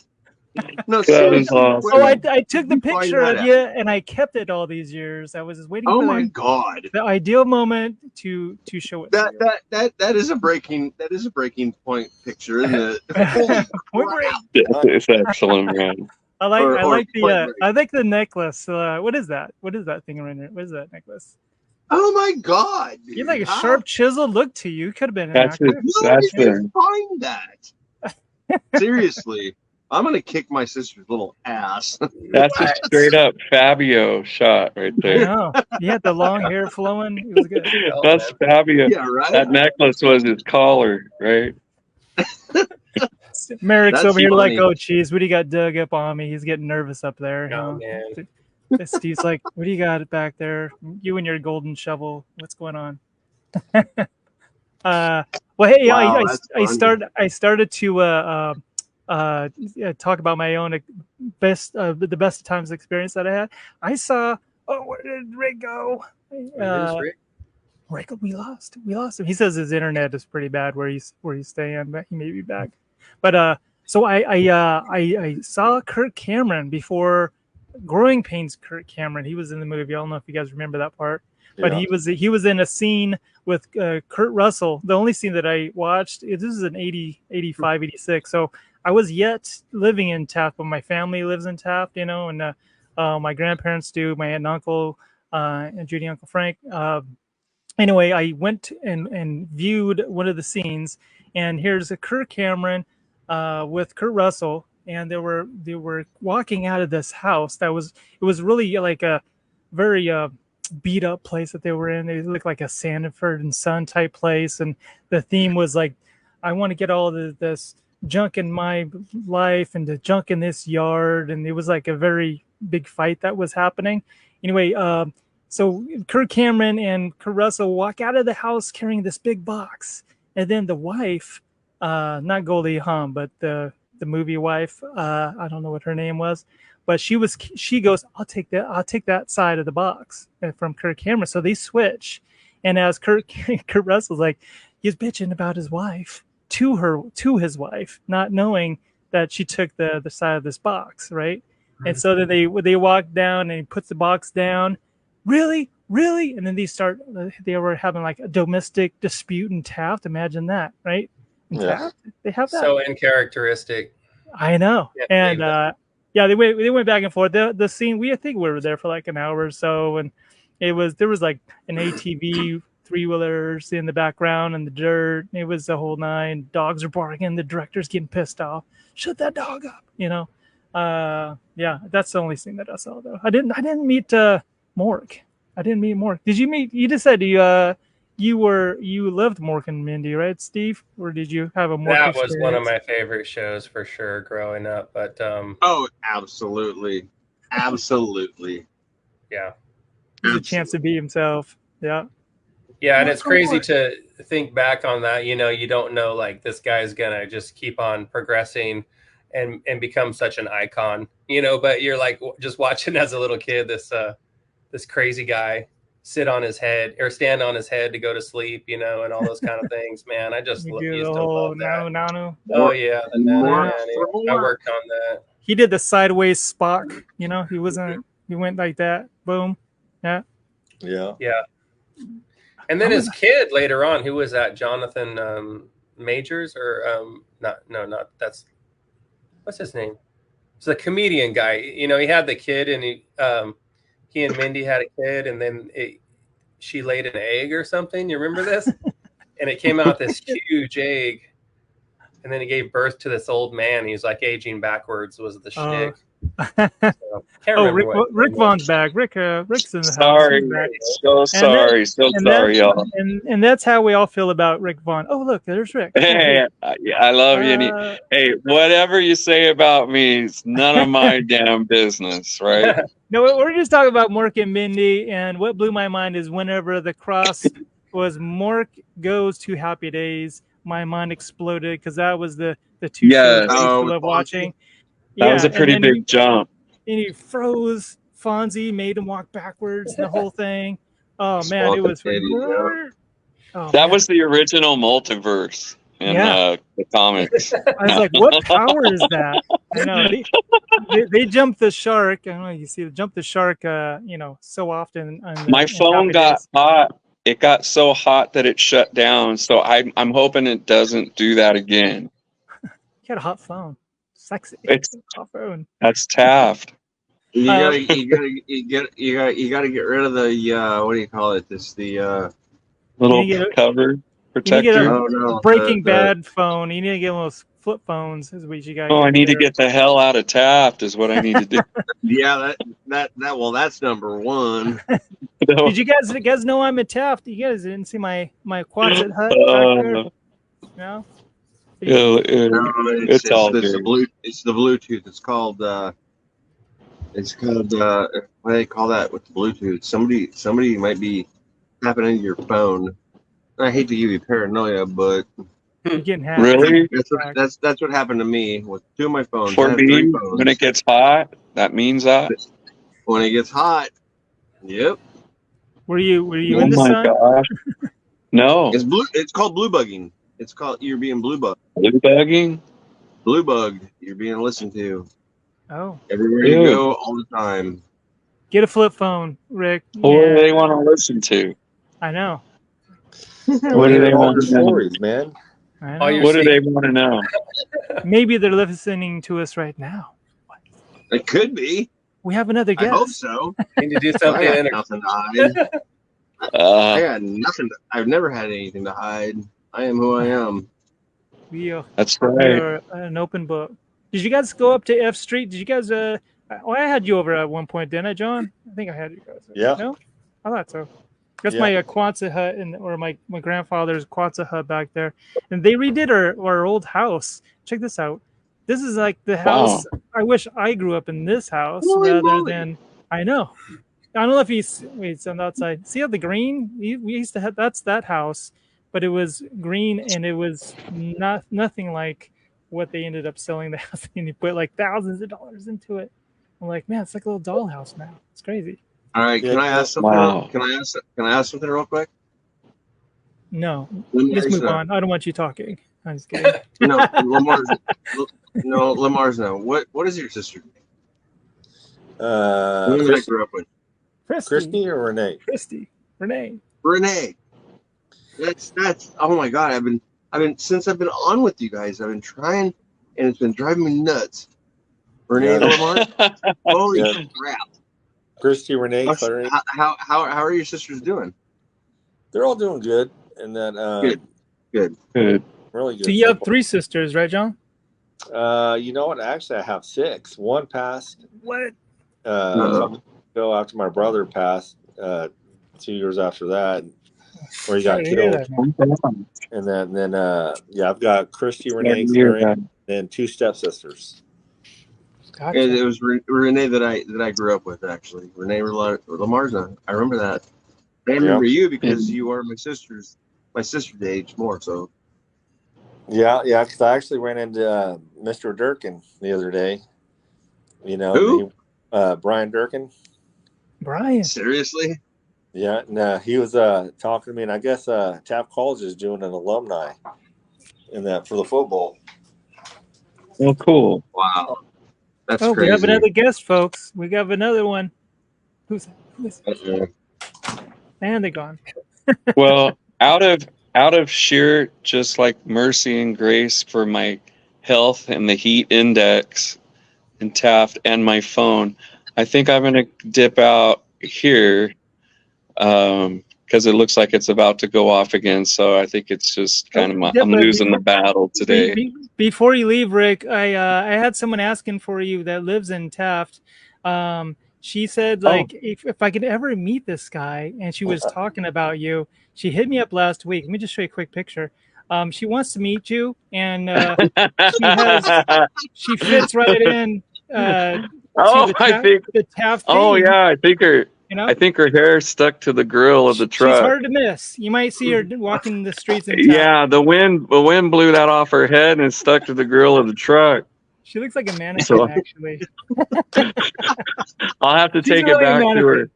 No, awesome. Oh, I took the picture of you and I kept it all these years. I was just waiting for the ideal moment to show it. That is a breaking point picture, isn't it? Point Break. It's excellent, man. I like the necklace. What is that? What is that thing right there? What is that necklace? Oh my God! You like a sharp chisel look to you. Could have been an actor. Where did you find that? Seriously. I'm gonna kick my sister's little ass. That's a straight up Fabio shot right there. No, he had the long hair flowing. It was good. That's Fabio. Yeah, right. That necklace was his collar, right? Merrick's over here like, oh geez, what do you got dug up on me? He's getting nervous up there. Oh man. Steve's like, what do you got back there? You and your golden shovel. What's going on? Well, hey, wow, I started to talk about my own the best of times experience that I had. I saw. Oh, where did Rick go? Rick, we lost him. He says his internet is pretty bad where he's staying, but he may be back. But so I saw Kirk Cameron before Growing Pains. Kirk Cameron, he was in the movie. I don't know if you guys remember that part, but he was in a scene with Kurt Russell. The only scene that I watched. This is in 80, 85, 86. So I was yet living in Taft, but my family lives in Taft, and my grandparents do, my aunt and uncle, and Judy, Uncle Frank. Anyway, I went and viewed one of the scenes, and here's a Kirk Cameron with Kurt Russell, and they were walking out of this house it was really like a very beat up place that they were in. They looked like a Sanford and Son type place, and the theme was like, I want to get all this junk in my life and the junk in this yard, and it was like a very big fight that was happening. Anyway, so Kirk Cameron and Kurt Russell walk out of the house carrying this big box, and then the wife, not Goldie Hawn, but the movie wife, I don't know what her name was, but she goes, I'll take that side of the box from Kirk Cameron. So they switch, and as Kurt Russell's like, he's bitching about his wife to his wife, not knowing that she took the side of this box, right? And so then they walk down and he puts the box down. Really? And then they were having like a domestic dispute in Taft. Imagine that, right? In Taft, they have that. So uncharacteristic. I know. And they went back and forth. The scene, I think we were there for like an hour or so, and there was like an ATV, 3-wheelers in the background and the dirt. It was the whole nine. Dogs are barking. The director's getting pissed off. Shut that dog up, that's the only scene that I saw though. I didn't meet Mork. I didn't meet Mork. Did you meet? You just said you loved Mork and Mindy, right, Steve? Or did you have a Mork? That was one of my favorite shows for sure growing up. But oh, absolutely. Yeah, a chance to be himself. Yeah. Yeah, and it's crazy to think back on that. You know, you don't know, like, this guy's gonna just keep on progressing and become such an icon, you know, but you're like just watching as a little kid this crazy guy sit on his head or stand on his head to go to sleep, you know, and all those kind of things. Man, I just used to love that. Oh yeah, the nano, I worked on that. He did the sideways Spock, you know, he went like that. Boom. Yeah. Yeah. Yeah. And then his kid later on, who was that? Jonathan Majors or not that's what's his name? It's the comedian guy. You know, he had the kid and he and Mindy had a kid, and then she laid an egg or something. You remember this? And it came out this huge egg, and then he gave birth to this old man. He was like aging backwards. Was the shtick? So, Rick Vaughn's back. Rick's in the house. So sorry, y'all. And that's how we all feel about Rick Vaughn. Oh, look, there's Rick. Hey, I love you. Hey, whatever you say about me, it's none of my damn business, right? No, we're just talking about Mork and Mindy, and what blew my mind is whenever the cross was Mork goes to Happy Days, my mind exploded because that was the two shows I used to love watching. That was a pretty big jump. And he froze Fonzie, made him walk backwards, the whole thing. Oh man, it was. That was the original multiverse in the comics. I was like, what power is that? I know they jumped the shark. I don't know. You see, they jumped the shark. You know, so often. My phone got hot. It got so hot that it shut down. So I'm hoping it doesn't do that again. You got a hot phone. Sexy. That's Taft. You gotta get rid of the what do you call it? The little cover protector. Breaking Bad phone. You need to get one of those flip phones. Is what you got. I need to get the hell out of Taft. Is what I need to do. Yeah, that's number one. Did you guys know I'm at Taft? You guys didn't see my Quonset hut back there? No. It's the Bluetooth. It's called what do they call that with the Bluetooth? Somebody might be tapping into your phone. I hate to give you paranoia, but you're getting hacked. Really? That's what happened to me with two of my phones. For me, when it gets hot, that means that. When it gets hot, yep. Were you in the sun? Gosh. No. It's called blue bugging. It's called you're being blue bugged. Blue bugging? Blue bugged. You're being listened to. Oh. Everywhere you go, all the time. Get a flip phone, Rick. What do they want to listen to? I know. What do they want to know? Stories, man. What do they want to know? Maybe they're listening to us right now. It could be. We have another guest. I hope so. Need to do something. I got nothing to hide. I got nothing. I've never had anything to hide. I am who I am. That's right. We're an open book. Did you guys go up to F Street? Did you guys? I had you over at one point, didn't I, John? I think I had you guys. Yeah. No, I thought so. That's my Quonset hut or my grandfather's Quonset hut back there, and they redid our old house. Check this out. This is like the house. Wow. I wish I grew up in this house rather than. I know. I don't know if it's on the outside. See how the green? We used to have. That's that house. But it was green and it was nothing like what they ended up selling the house. And you put like thousands of dollars into it. I'm like, man, it's like a little dollhouse now. It's crazy. All right, can I ask something? Wow. Can I ask something real quick? No, just move on. I don't want you talking. I'm just kidding. Lamar's no. What is your sister? Who I grew up with? Christy or Renee? Christy. Renee. That's oh my god, I've been since I've been on with you guys, I've been trying and it's been driving me nuts. Renee Lamar? Holy crap. Christy, Renee, how are your sisters doing? They're all doing good and that good. Really good. So you have 3 sisters, right, John? You know what? Actually I have 6. One passed. What? After my brother passed, 2 years after that. Where he got killed, and then I've got Christy, Renee, and then 2 stepsisters. Gotcha. It was Renee that I grew up with actually. Renee Lamarza. I remember that. I remember you because you are my sister's age more. So. Yeah, because I actually ran into Mr. Durkin the other day. You know, who? Brian Durkin. Brian. Seriously? Yeah, no, he was talking to me, and I guess Taft College is doing an alumni in that for the football. Well, cool. Wow, that's crazy. We have another guest, folks. We got another one. Who's that? And they're gone. Well, out of sheer just like mercy and grace for my health and the heat index and Taft and my phone, I think I'm gonna dip out here because it looks like it's about to go off again. So I think it's just kind of I'm losing the battle today. Before you leave, Rick, I had someone asking for you that lives in Taft. She said, like, if I could ever meet this guy, and she was talking about you. She hit me up last week. Let me just show you a quick picture. She wants to meet you, and she fits right in. I think the Taft. Oh theme. yeah, I think her. You know? I think her hair stuck to the grill of the truck. She's hard to miss. You might see her walking the streets in Taft. Yeah, the wind blew that off her head and stuck to the grill of the truck. She looks like a mannequin, actually. I'll have to take it back to her.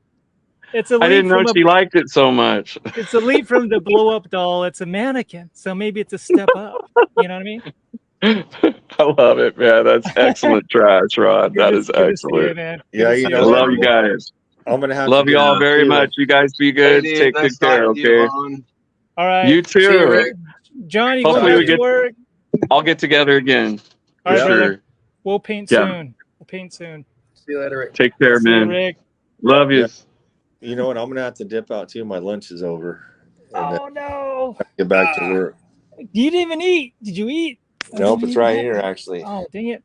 It's a I didn't know she liked it so much. It's a leap from the blow-up doll. It's a mannequin, so maybe it's a step up. You know what I mean? I love it, man. That's excellent trash, Rod. That is excellent. Yeah, I love you guys. I'm gonna have love to you all very much. You guys be good. Hey, dude, Take good care, okay? All right. You too. John, you going back to work? I'll get together again. All right, for brother. sure. We'll paint soon. We'll paint soon. See you later, Rick. Take care, See you, man. Rick. Love you. Yeah. You know what? I'm gonna have to dip out too. My lunch is over. Oh no! Get back to work. You didn't even eat. Did you eat? Nope, it's right here actually. Oh dang it!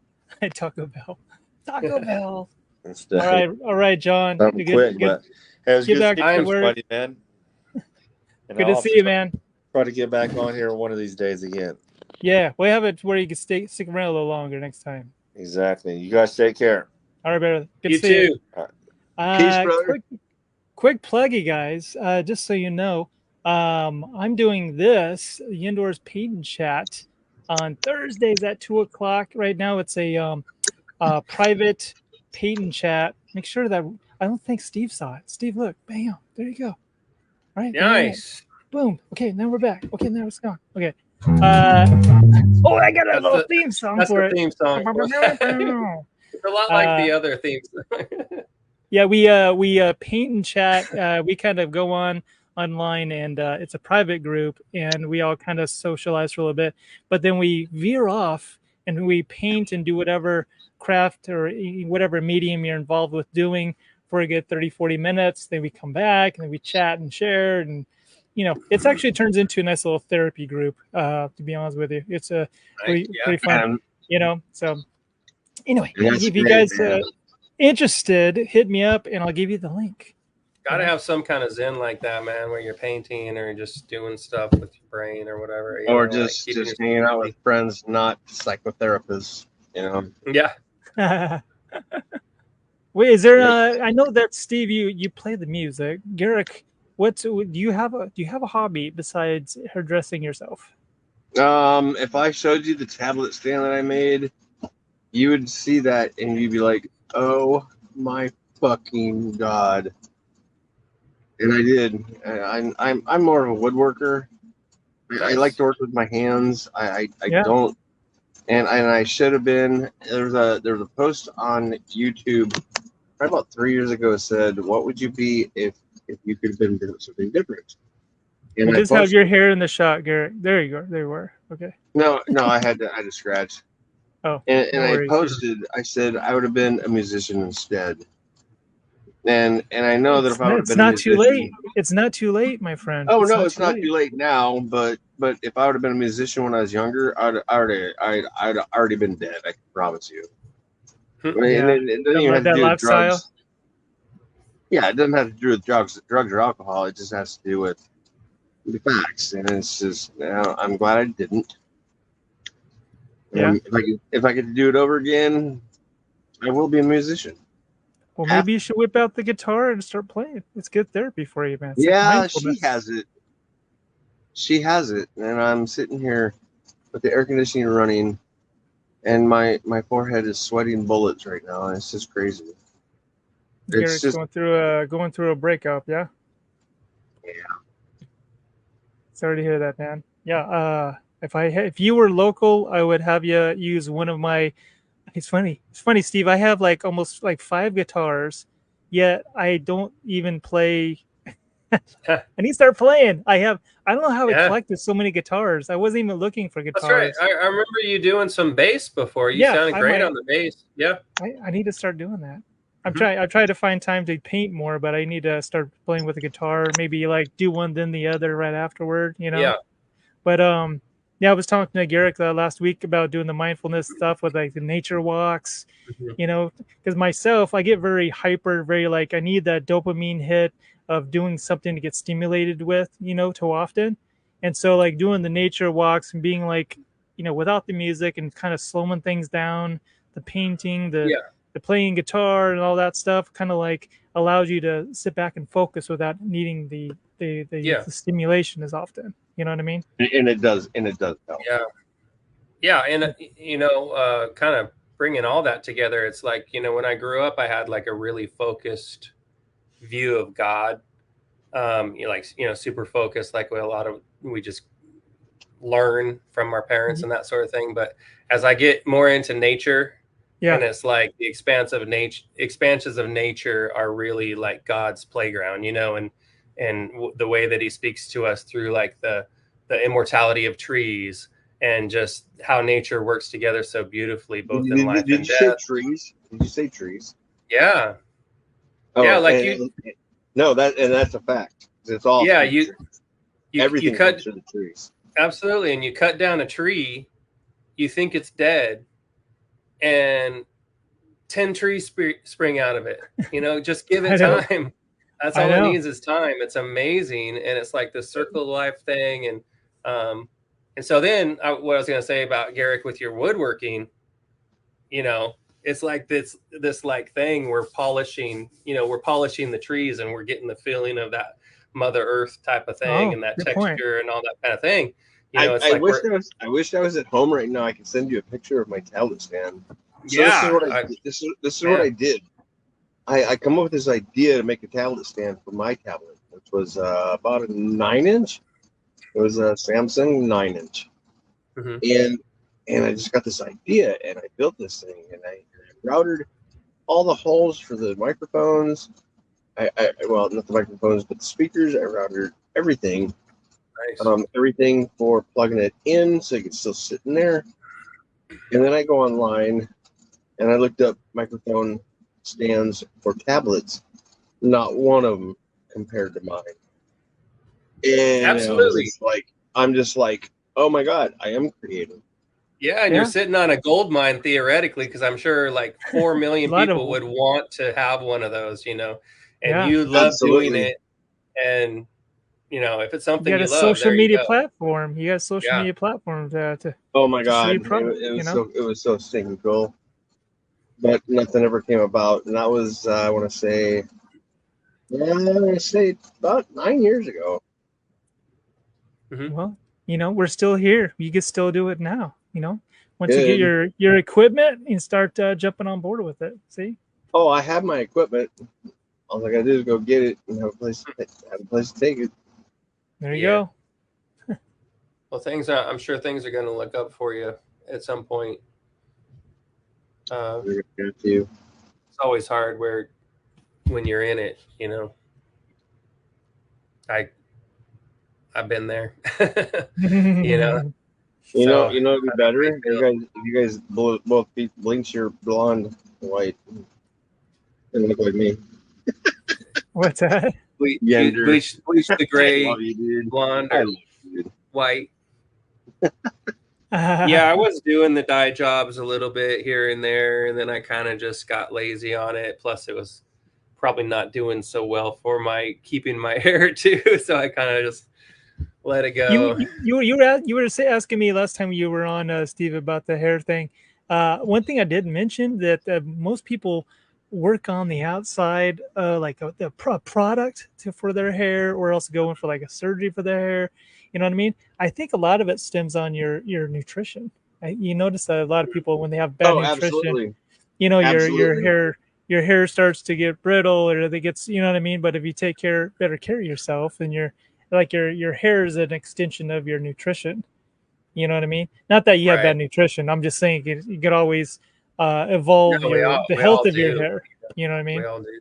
Taco Bell. Taco Bell. All right, John. Something quick, but hey, it was good back to see to work. everybody, man. And Good to see you, man. Try to get back on here one of these days again. Yeah, we'll have it where you can stick around a little longer next time. Exactly. You guys take care. All right, brother. Good You to see too. you. Peace, brother. Quick pluggy, guys. Just so you know, I'm doing this YeNDoR'S Paint Chat on Thursdays at 2:00. Right now, it's a private paint chat. Make sure that I don't think Steve saw it. Steve, look, bam, there you go. All right, Nice. boom. Okay, now we're back. Okay, now it's gone. Okay. I got a little theme song That's for the it. theme song. It's a lot like the other themes. Yeah, we paint and chat. We kind of go online, and it's a private group, and we all kind of socialize for a little bit. But then we veer off, and we paint and do whatever craft or whatever medium you're involved with doing for a good 30-40 minutes. Then we come back, and then we chat and share, and it's actually turns into a nice little therapy group. To be honest with you, it's pretty fun. So anyway, if you guys interested, hit me up and I'll give you the link. Gotta have some kind of zen like that, man, where you're painting or just doing stuff with your brain or whatever. Or just hanging out with friends, not psychotherapists, Yeah. Wait, is there I know that Steve, you play the music. Garrick, do you have a hobby besides hairdressing yourself? If I showed you the tablet stand that I made, you would see that and you'd be like, oh my fucking God. And I did. I'm more of a woodworker. I like to work with my hands. I don't, and I should have been. There was a post on YouTube probably about 3 years ago. That said, what would you be if you could have been doing something different? And just have your hair in the shot, Garrett. There you go. There you were. Okay. No, I had to scratch. Oh. And I posted. I said I would have been a musician instead. And I know that if I would have been a musician, too late. It's not too late, my friend. Oh no, it's not too late now. But if I would have been a musician when I was younger, I'd already been dead. I can promise you. I mean, it doesn't even have to do with drugs. Yeah, it doesn't have to do with drugs or alcohol. It just has to do with the facts. And it's just, I'm glad I didn't. Yeah. If I could do it over again, I will be a musician. Well, maybe you should whip out the guitar and start playing. It's good therapy for you, man. It's yeah, she has it. She has it, and I'm sitting here with the air conditioning running, and my forehead is sweating bullets right now, and it's just crazy. Garrett's going through a breakup, yeah. Yeah. Sorry to hear that, man. Yeah. If you were local, I would have you use one of my. It's funny, Steve. I have like almost like 5 guitars, yet I don't even play. I need to start playing. I don't know how I collected so many guitars. I wasn't even looking for guitars. That's right. I remember you doing some bass before. You sounded great on the bass. Yeah. I need to start doing that. I try to find time to paint more, but I need to start playing with the guitar. Maybe like do one then the other right afterward. Yeah. But I was talking to Garrick last week about doing the mindfulness stuff with like the nature walks. Because myself, I get very hyper, very like I need that dopamine hit of doing something to get stimulated with, too often. And so like doing the nature walks and being like, without the music and kind of slowing things down, the painting, the playing guitar and all that stuff kind of like allows you to sit back and focus without needing the stimulation as often. You know what I mean? And it does help. Yeah. And kind of bringing all that together, it's like, when I grew up, I had like a really focused view of God, super focused, like we just learn from our parents and that sort of thing. But as I get more into nature, and it's like the expansions of nature are really like God's playground, and the way that he speaks to us through like the immortality of trees and just how nature works together so beautifully, both in life and death. Did you say trees? Did you say trees? Yeah. Oh, yeah, like that's a fact. It's all everything you cut comes from the trees. Absolutely, and you cut down a tree, you think it's dead, and 10 trees spring out of it. Just give it time. That's all it needs is time. It's amazing, and it's like the circle of life thing. And so then, what I was going to say about Garrick with your woodworking, it's like this like thing we're polishing the trees, and we're getting the feeling of that Mother Earth type of thing, and that texture and all that kind of thing. I wish I was at home right now. I could send you a picture of my tablet stand. So this is what I did. I come up with this idea to make a tablet stand for my tablet, which was about a 9-inch. It was a Samsung 9-inch, and I just got this idea, and I built this thing, and I routed all the holes for the microphones. Well, not the microphones, but the speakers. I routed everything. Nice. Everything for plugging it in so you can still sit in there. And then I go online and I looked up microphone stands for tablets. Not one of them compared to mine. And absolutely, I'm just like, oh my God, I am creative. Yeah, and you're sitting on a gold mine theoretically, because I'm sure like 4 million people would want to have one of those, and you love doing it. And if it's something you got a social media platform. You got a social media platform to oh my God, it was so stinking cool. But nothing ever came about, and that was I want to say about 9 years ago. Well, we're still here. You can still do it now. Once you get your equipment and start jumping on board with it. See? Oh, I have my equipment. All I gotta do is go get it and have a place to take it. There you go. Well, I'm sure things are going to look up for you at some point. It's always hard when you're in it, I've been there. It'd be better if you guys both bleach your blonde white and look like me. What's that? Bleach the gray, blonde, or white. Yeah, I was doing the dye jobs a little bit here and there, and then I kind of just got lazy on it. Plus, it was probably not doing so well for keeping my hair too, so I kind of just let it go. You were asking me last time you were on, Steve, about the hair thing. One thing I didn't mention that most people work on the outside, like the product for their hair, or else going for like a surgery for their hair. You know what I mean? I think a lot of it stems on your nutrition. You notice that a lot of people, when they have bad nutrition, absolutely. you know, Absolutely. your hair starts to get brittle, or it gets, you know what I mean? But if you take better care of yourself, and your hair is an extension of your nutrition. You know what I mean? Not that you have bad nutrition. I'm just saying you could always evolve No, the we health all of your do. hair. You know what I mean? We all do.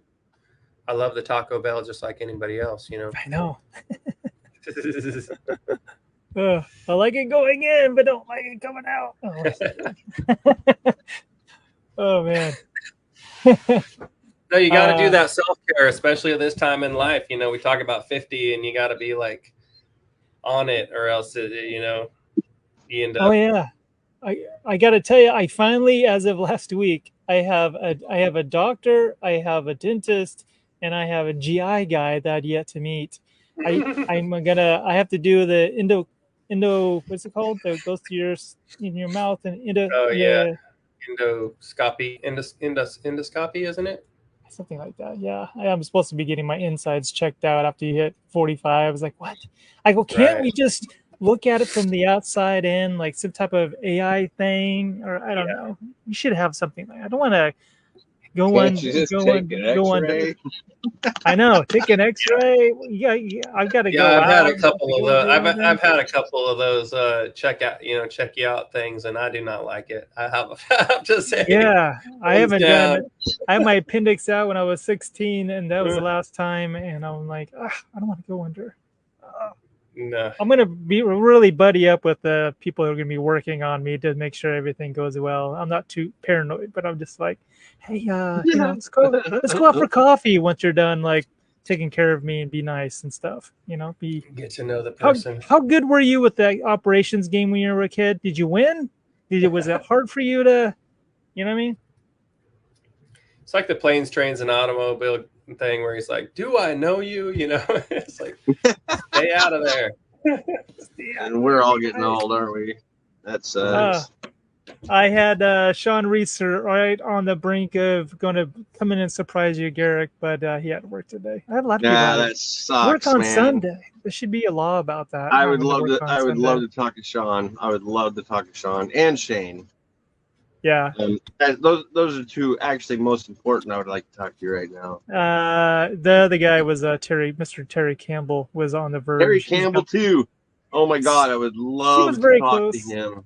I love the Taco Bell just like anybody else, you know. I know. I like it going in, but don't like it coming out. Oh man. No, you got to do that self-care, especially at this time in life. You know, we talk about 50 and you got to be like on it, or else, you know, you end up. Oh yeah. I got to tell you, I finally, as of last week, I have a doctor, I have a dentist, and I have a GI guy that I'd yet to meet. I have to do the endo what's it called? That goes to in your mouth and endoscopy, isn't it? Something like that. Yeah, I'm supposed to be getting my insides checked out after you hit 45. I was like, what? I go, can't we just look at it from the outside in, like some type of AI thing, or I don't know. You should have something like. I don't want to go under. I know, take an X-ray. Yeah, I've got to go. I've had a couple of those. I've had a couple of those check you out things, and I do not like it. I'm just saying. Yeah, I haven't done it. I had my appendix out when I was 16, and that was the last time. And I'm like, I don't want to go under. No. I'm gonna be really buddy up with the people who are gonna be working on me to make sure everything goes well. I'm not too paranoid, but I'm just like, hey, you know, let's go out for coffee once you're done, like taking care of me, and be nice and stuff. You know, get to know the person. How good were you with the operations game when you were a kid? Did you win? Was it hard for you to, you know what I mean? It's like the planes, trains, and automobile thing where he's like, do I know you? You know, it's like, stay out of there. And we're all getting old, aren't we? That's I had Sean Reese right on the brink of going to come in and surprise you, Garrick, but he had to work today. I had a lot of people that sucks, work on man. Sunday. There should be a law about that. I would love to talk to Sean. I would love to talk to Sean and Shane. Yeah. Those are two actually most important. I would like to talk to you right now. The other guy was Mr. Terry Campbell was on the verge. Terry Campbell too. Oh my God, I would love to talk to him.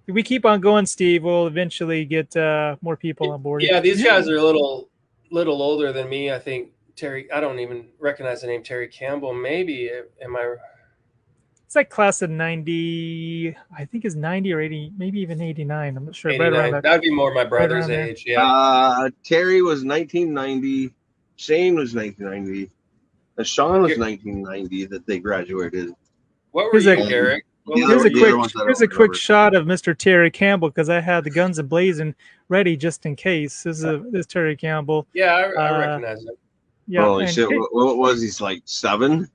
If we keep on going, Steve, we'll eventually get more people on board. Yeah, these guys are a little older than me. I think Terry. I don't even recognize the name Terry Campbell. Maybe am I? It's like class of 90. I think is 90 or 80, maybe even 89. I'm not sure. 89. Right that would be more my brother's age. Yeah. Terry was 1990. Shane was 1990. Sean was 1990 that they graduated. What were you, Garrick? Here's a quick shot of Mr. Terry Campbell, because I had the guns ablazing ready just in case. This is Terry Campbell. Yeah, I recognize him. Yeah. Holy shit! What was he, like 7?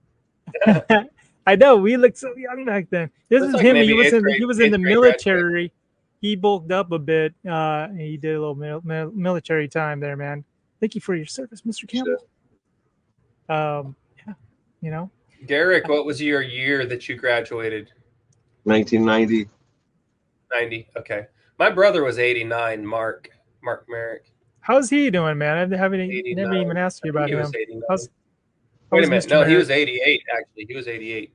I know, we looked so young back then. This is him. He was in the military. He bulked up a bit. He did a little military time there, man. Thank you for your service, Mr. Campbell. Yeah, you know. Garrick, what was your year that you graduated? 1990. 90. Okay. My brother was 89. Mark Merrick. How's he doing, man? I never even asked you about him. Wait a minute. No, he was 88. Actually, he was 88.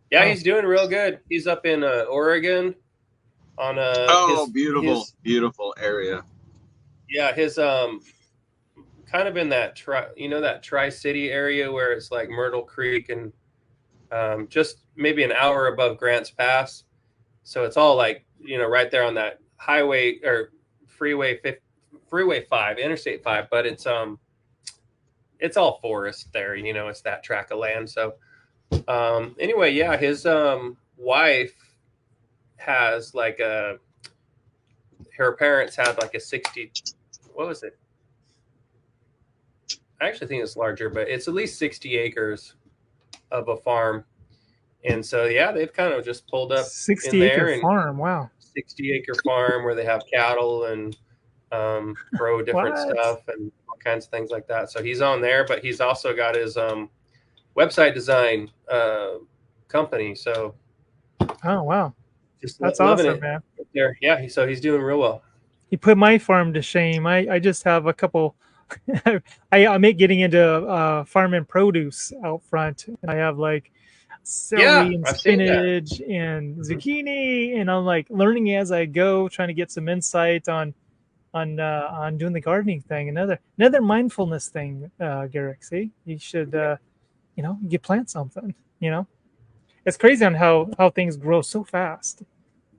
Yeah, he's doing real good. He's up in Oregon on beautiful area. Yeah, his kind of in that Tri-City area where it's like Myrtle Creek and just maybe an hour above Grants Pass. So it's all like, right there on that highway or freeway 5, Interstate 5, but it's all forest there, it's that tract of land. So anyway, yeah, his wife has like her parents had like a 60, what was it? I actually think it's larger, but it's at least 60 acres of a farm. And so, yeah, they've kind of just pulled up 60-acre farm. Wow. 60-acre farm where they have cattle and grow different What? stuff and all kinds of things like that. So he's on there, but he's also got his website design company. So Oh wow, just that's loving awesome, it man. there. Yeah, so he's doing real well. He put my farm to shame. I just have a couple. I'm getting into farming produce out front, and I have like celery and I've seen that. spinach and zucchini, and I'm like learning as I go, trying to get some insight on doing the gardening thing. Another mindfulness thing, Garrick. See, you should you plant something. It's crazy on how things grow so fast.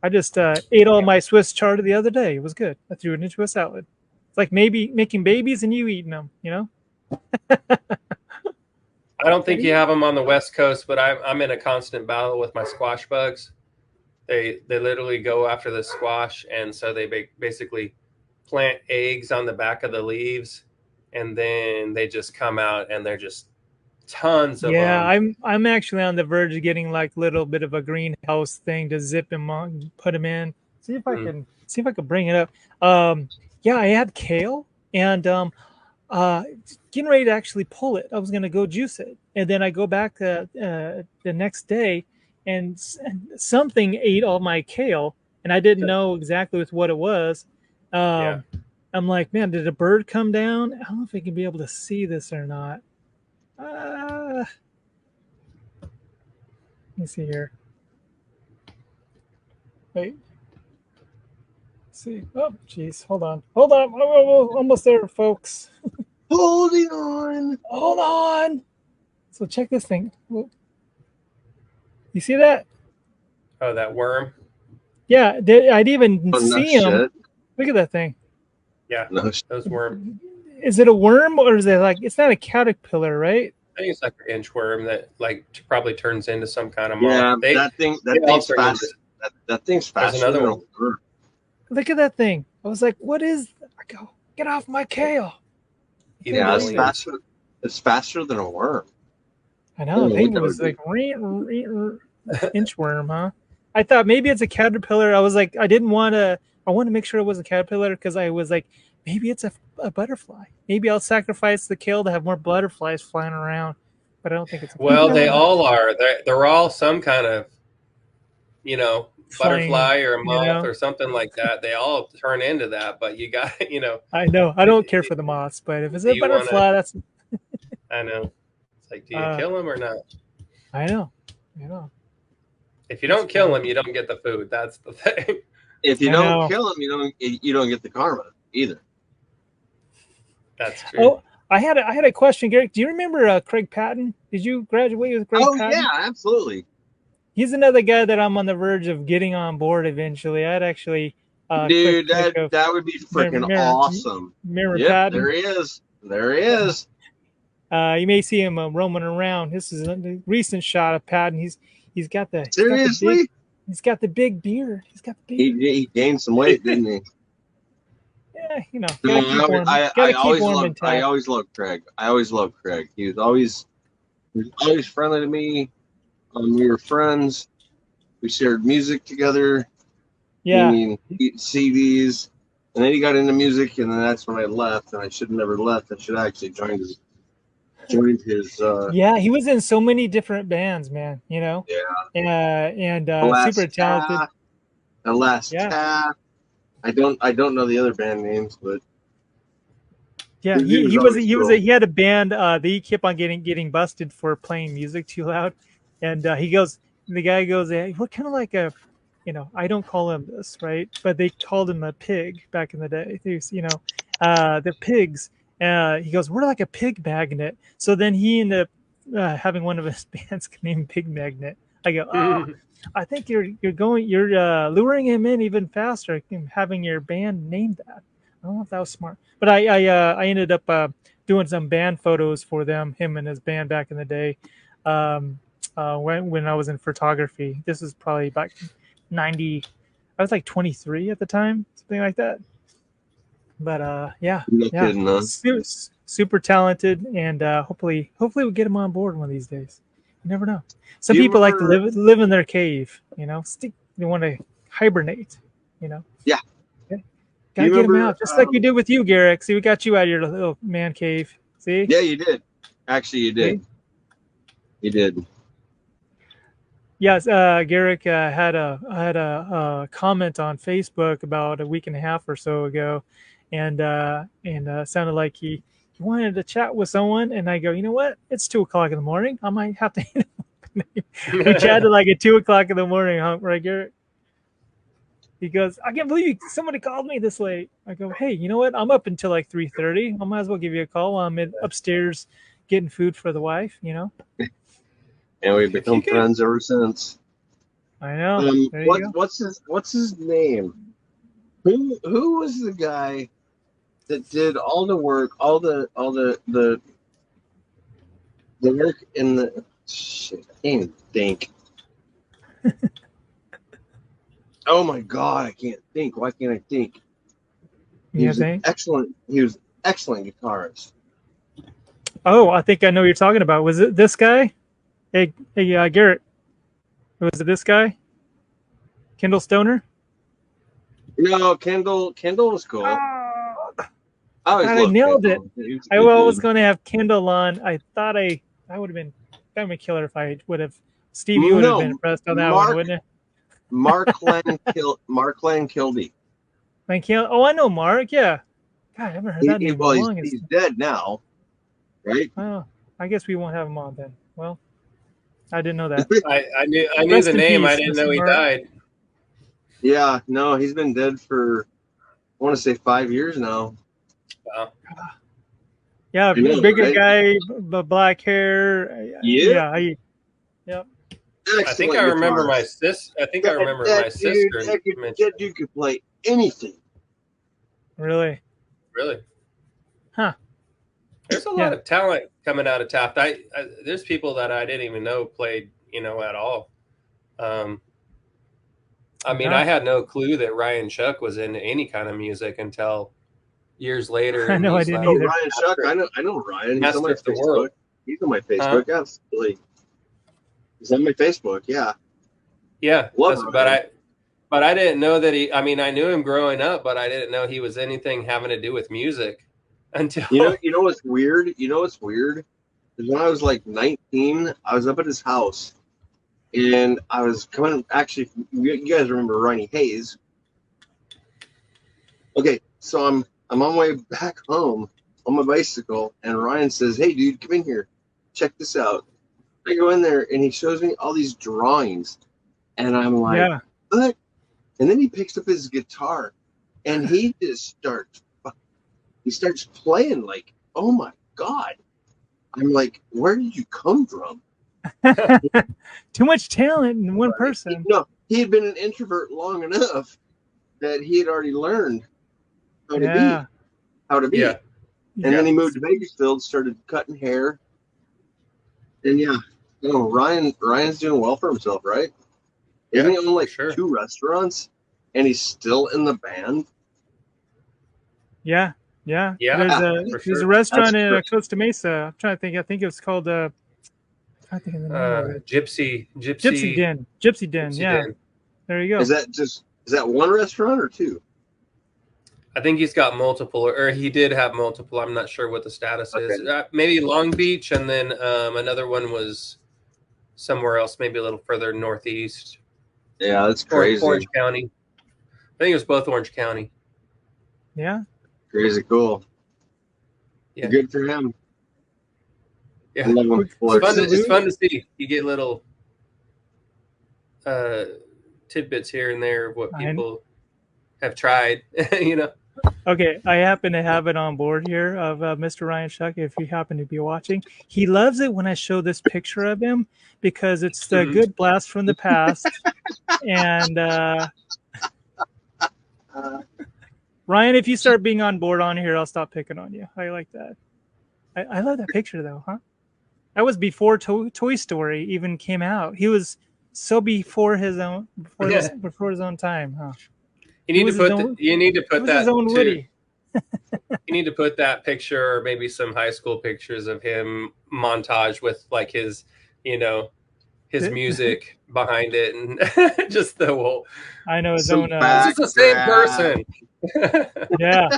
I just ate all my Swiss chard the other day. It was good. I threw it into a salad. It's like maybe making babies and you eating them. I don't think you have them on the West Coast, but I'm in a constant battle with my squash bugs. They literally go after the squash, and so they basically plant eggs on the back of the leaves, and then they just come out, and they're just tons of them. I'm actually on the verge of getting like a little bit of a greenhouse thing to zip them on, put them in. See if I can bring it up. I had kale and getting ready to actually pull it. I was gonna go juice it, and then I go back the next day, and something ate all my kale, and I didn't know exactly what it was. I'm like, man, did a bird come down? I don't know if I can be able to see this or not. Let me see here. Wait. Let's see. Oh, geez. Hold on. Oh, almost there, folks. Holding on. Hold on. So check this thing. You see that? Oh, that worm. Yeah, I'd even see him. Shit. Look at that thing. Yeah, those worm. Is it a worm or is it like, it's not a caterpillar, right? I think it's like an inchworm that like probably turns into some kind of moth. Yeah, that thing's fast. That thing's faster. There's another one. Look at that thing. I was like, what is? I go, get off my kale. Yeah, it's faster. It's faster than a worm. I know. I think it was like inchworm, huh? I thought maybe it's a caterpillar. I was like, I want to make sure it was a caterpillar because I was like, maybe it's a butterfly. Maybe I'll sacrifice the kale to have more butterflies flying around. But I don't think it's a well, they all are. They're all some kind of, butterfly or a moth or something like that. They all turn into that, but you got, I know. I don't care for the moths, but if it's a butterfly, that's. I know. It's like, do you kill them or not? I know. If you don't kill them, you don't get the food. That's the thing. If you don't kill them, you don't get the karma either. That's true. Oh, I had a question, Garrick. Do you remember Craig Patton? Did you graduate with Craig Patton? Oh yeah, absolutely. He's another guy that I'm on the verge of getting on board eventually. I'd actually dude, that would be freaking awesome. Remember Patton? There he is. There he is. You may see him roaming around. This is a recent shot of Patton. He's got the seriously. He's got the big beard. He's got the beard. He gained some weight, didn't he? Yeah, I always loved Craig. He was always friendly to me. We were friends. We shared music together. Yeah. Eating CDs. And then he got into music, and then that's when I left. And I should have never left. I should have actually joined his. Yeah, he was in so many different bands, man. Yeah. And super talented. The last CHaT. I don't know the other band names, but yeah, he had a band that he kept on getting busted for playing music too loud, and the guy goes, hey, we're kind of like a, I don't call him this, right, but they called him a pig back in the day. They're pigs. He goes, we're like a pig magnet. So then he ended up having one of his bands named Pig Magnet. I go, oh, I think you're luring him in even faster, having your band named that. I don't know if that was smart, but I ended up doing some band photos for him and his band back in the day. When I was in photography, this is probably back 90. I was like 23 at the time, something like that. But super talented, and hopefully we'll get him on board one of these days. You never know. Some people like to live in their cave, they want to hibernate, Yeah. Gotta get him out, just like we did with you, Garrick. See, we got you out of your little man cave. See? Yeah, you did. Actually, you did. See? You did. Yes, Garrick had a comment on Facebook about a week and a half or so ago, and sounded like he wanted to chat with someone. And I go, you know what? It's 2:00 in the morning. I might have to. We chatted like at 2:00 in the morning, huh? Right, Garrick? He goes, I can't believe somebody called me this late. I go, hey, you know what? I'm up until like 3:30. I might as well give you a call while I'm upstairs getting food for the wife, you know? And we've become friends ever since. I know. What's his name? Who was the guy that did all the work, all the work in the shit? I can't even think. Oh my god, I can't think. Why can't I think? He was excellent guitarist. Oh, I think I know what you're talking about. Was it this guy? Hey, Garrett. Was it this guy? Kendall Stoner? No, Kendall was cool. I nailed it. I was going to have Kendall on. I thought I would have been killer if I would have. Steve, you would have been impressed on that one, wouldn't you? Mark Langkildy. Oh, I know Mark. Yeah. God, I haven't heard that name in long. He's dead now, right? Oh, I guess we won't have him on then. Well, I didn't know that. I knew the name. I didn't know he died. Yeah, no, he's been dead for, I want to say 5 years now. Wow. Yeah, bigger guy, black hair. Yeah. I think I remember my sister. That dude could play anything. Really? Really? Huh. There's a lot of talent coming out of Taft. There's people that I didn't even know played, at all. I mean, I had no clue that Ryan Shuck was into any kind of music until years later. I know, I didn't either. Ryan Shuck, I know Ryan. He's on my Facebook. He's on my Facebook, absolutely. He's on my Facebook, yeah. Yeah, but I didn't know that I knew him growing up, but I didn't know he was anything having to do with music until. You know what's weird? Is when I was like 19, I was up at his house, and I was coming. Actually, you guys remember Ronnie Hayes? Okay, so I'm on my way back home on my bicycle, and Ryan says, "Hey, dude, come in here, check this out." I go in there, and he shows me all these drawings, and I'm like, "What?" And then he picks up his guitar, and he just starts playing like, oh my god! I'm like, where did you come from? Too much talent in one person. No, he had been an introvert long enough that he had already learned how to be. Yeah. And then he moved to Bakersfield, started cutting hair, and Ryan's doing well for himself, right? Isn't he on like 2 restaurants, and he's still in the band? Yeah. There's a restaurant in Costa Mesa. I'm trying to think. I think it was called Gypsy Den. Yeah. There you go. Is that one restaurant or 2? I think he's got multiple, or he did have multiple. I'm not sure what the status is. Maybe Long Beach, and then another one was somewhere else, maybe a little further northeast. Yeah, that's crazy. Orange County. I think it was both Orange County. Yeah. Crazy cool. Yeah. Good for him. Yeah. It's fun to see. You get little tidbits here and there of what people have tried, Okay, I happen to have it on board here of Mr. Ryan Shuck. If you happen to be watching, he loves it when I show this picture of him because it's the good blast from the past. And Ryan, if you start being on board on here, I'll stop picking on you. I like that. I love that picture though, huh? That was before Toy Story even came out. He was so before his own time, huh? You need to put that. His own Woody. You need to put that picture, or maybe some high school pictures of him montage with like his music behind it, and just the whole. I know his own. It's the same person. Yeah.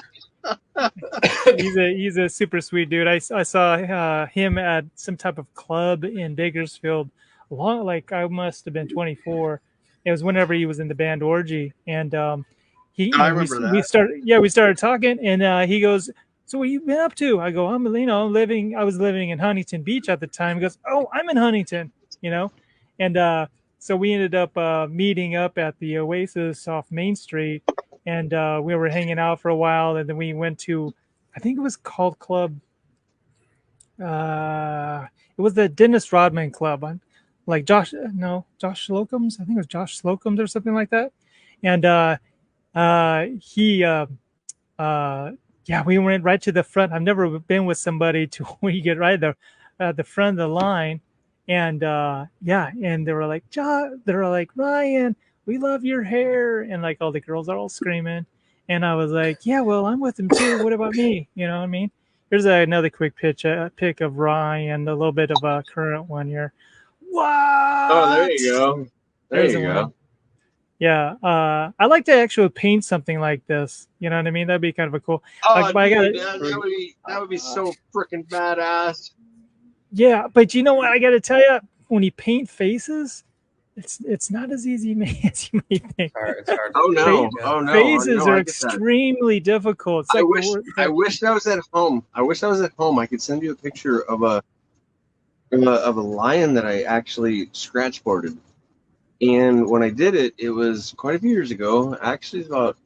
He's a super sweet dude. I saw him at some type of club in Bakersfield. Like I must have been 24. It was whenever he was in the band Orgy, and I remember we started talking, and he goes, "So what you been up to?" I go, I was living in Huntington Beach at the time. He goes, "Oh, I'm in Huntington," and so we ended up meeting up at the Oasis off Main Street, and we were hanging out for a while, and then we went to, I think it was called Club. It was the Dennis Rodman Club. Like Josh Slocum's. I think it was Josh Slocum's or something like that. And we went right to the front. I've never been with somebody to where you get right there at the front of the line. And and they were like, Ryan, we love your hair. And like all the girls are all screaming. And I was like, yeah, well, I'm with him too. What about me? You know what I mean? Here's another quick pic of Ryan, a little bit of a current one here. What? Oh, there you go. There you go. Yeah, I like to actually paint something like this. You know what I mean? That'd be kind of a cool. Oh, that would be so freaking badass. Yeah, but you know what? I got to tell you, when you paint faces, it's not as easy as you may think. It's hard. Oh no! Faces are extremely difficult. I wish that was at home. I could send you a picture of a lion that I actually scratch boarded. And when I did it, it was quite a few years ago. Actually, about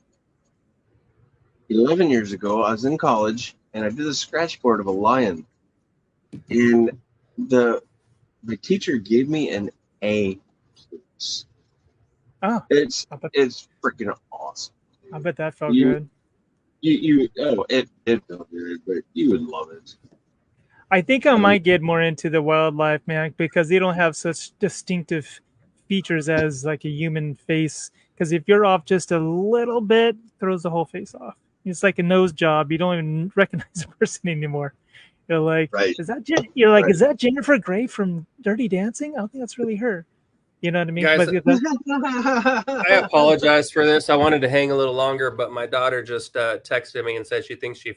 11 years ago. I was in college, and I did a scratch board of a lion. And the teacher gave me an A. Oh, it's freaking awesome. I bet that felt good. It felt good, but you would love it. I think I might get more into the wildlife, man, because they don't have such distinctive features as like a human face. Because if you're off just a little bit, throws the whole face off. It's like a nose job. You don't even recognize a person anymore. You're like, right. Is that Jennifer Grey from Dirty Dancing? I don't think that's really her. You know what I mean? Guys, I apologize for this. I wanted to hang a little longer, but my daughter just texted me and said she thinks she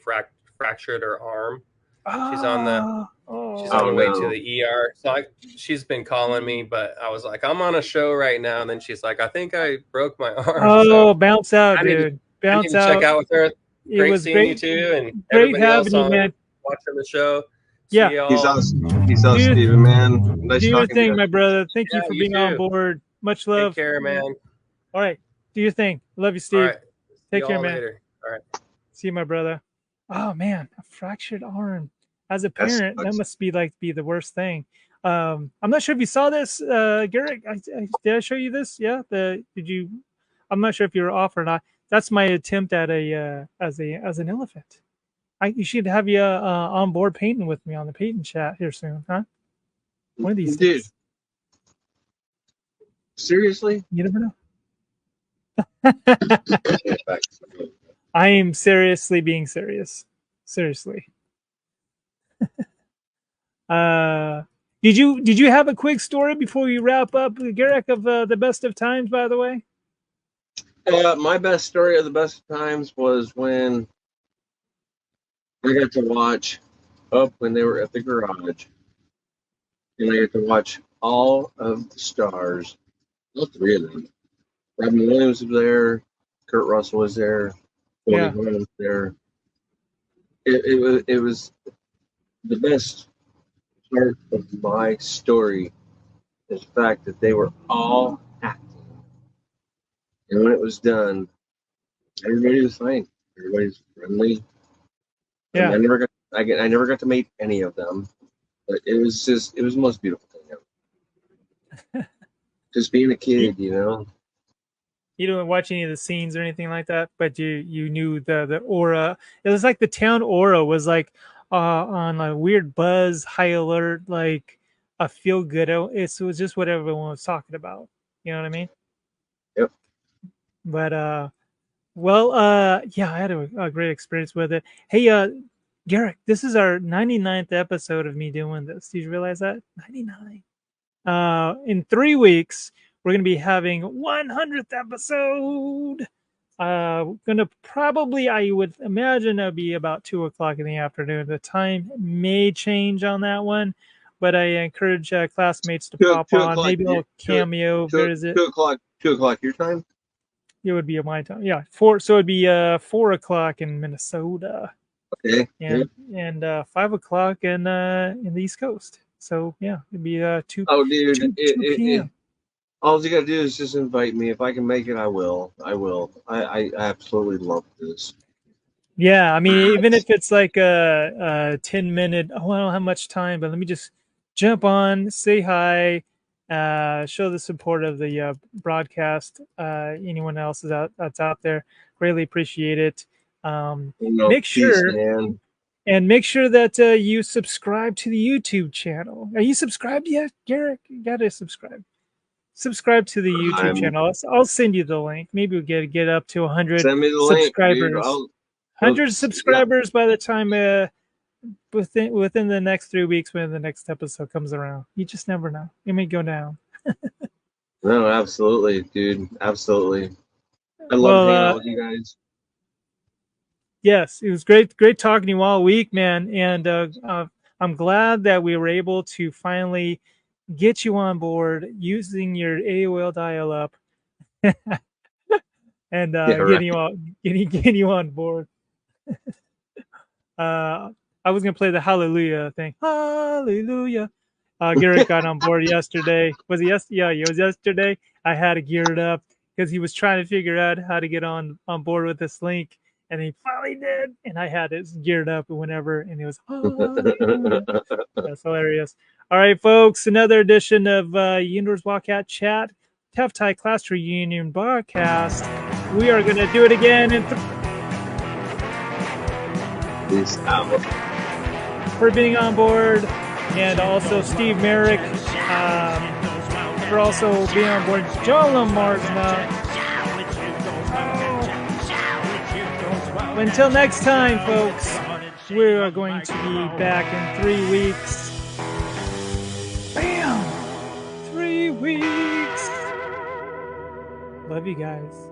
fractured her arm. She's on the way to the ER. So she's been calling me, but I was like, I'm on a show right now. And then she's like, I think I broke my arm. Oh, bounce out, dude. Bounce out. Check out with her. It was seeing you too, and great everybody else having you, man. Watching the show. Yeah, he's awesome. He's awesome, Steven, man. Nice do your talking thing, to you. my brother. Thank you for being on board. Much love. Take care, man. All right, do your thing. Love you, Steve. All right. Take care, man. Later. All right. See you, my brother. Oh man, a fractured arm. As a parent, that must be the worst thing. I'm not sure if you saw this, Garrett. Did I show you this? Yeah. I'm not sure if you were off or not. That's my attempt at as an elephant. You should have you on board painting with me on the painting chat here soon, huh? One of these days. Seriously? You never know. I am seriously being serious. Seriously. Did you have a quick story before we wrap up, Garrick, of the best of times, by the way? My best story of the best of times was when I got to watch Up when they were at the garage. And I got to watch all of the stars, all three of them. Robin Williams was there, Kurt Russell was there, Goldie Hawn was there. It was the best part of my story is the fact that they were all acting. And when it was done, everybody was fine. Everybody was friendly. Yeah. And I never got to meet any of them, but it was the most beautiful thing ever. Just being a kid, you know. You didn't watch any of the scenes or anything like that, but you knew the aura. It was like the town aura was like on a weird buzz, high alert, like a feel good. It was just what everyone was talking about. You know what I mean? Yep. But I had a great experience with it. Hey, Garrick, this is our 99th episode of me doing this. Did you realize that? 99. In 3 weeks, we're going to be having 100th episode. Gonna probably, I would imagine it'll be about 2 o'clock in the afternoon. The time may change on that one, but I encourage classmates to pop on. Maybe a little cameo visit. 2 o'clock your time? It would be my time. Yeah, 4. So it'd be 4 o'clock in Minnesota. Okay. And 5 o'clock in the East Coast. So yeah, it'd be 2. Oh, dude, 2 p.m. All you gotta do is just invite me. If I can make it, I will. I absolutely love this. Yeah, I mean, even if it's like a 10-minute. Oh, I don't have much time, but let me just jump on, say hi, show the support of the broadcast. Anyone else that's out there, greatly appreciate it. Make sure that you subscribe to the YouTube channel. Are you subscribed yet, Garrett? You gotta subscribe. Subscribe to the YouTube channel. I'll send you the link. Maybe we'll get up to 100 subscribers. 100 subscribers by the time within the next 3 weeks when the next episode comes around. You just never know. It may go down. No, absolutely, dude. Absolutely. I love hanging out with you guys. Yes, it was great talking to you all week, man. And I'm glad that we were able to finally get you on board using your AOL dial-up and getting you on board. I was gonna play the Hallelujah thing. Hallelujah. Garrett got on board yesterday. Was it yesterday? Yeah, it was yesterday. I had it geared up because he was trying to figure out how to get on board with this link, and he finally did. And I had it geared up whenever, and it was Hallelujah. That's hilarious. All right, folks, another edition of YeNDoR'S WiLDCaT Chat, Tough Tie Class Reunion broadcast. We are going to do it again in Peace out. For being on board, and also Steve Merrick for also being on board. John Lamar's Until next time, folks, we are going to be back in 3 weeks. Bam! 3 weeks. Love you guys.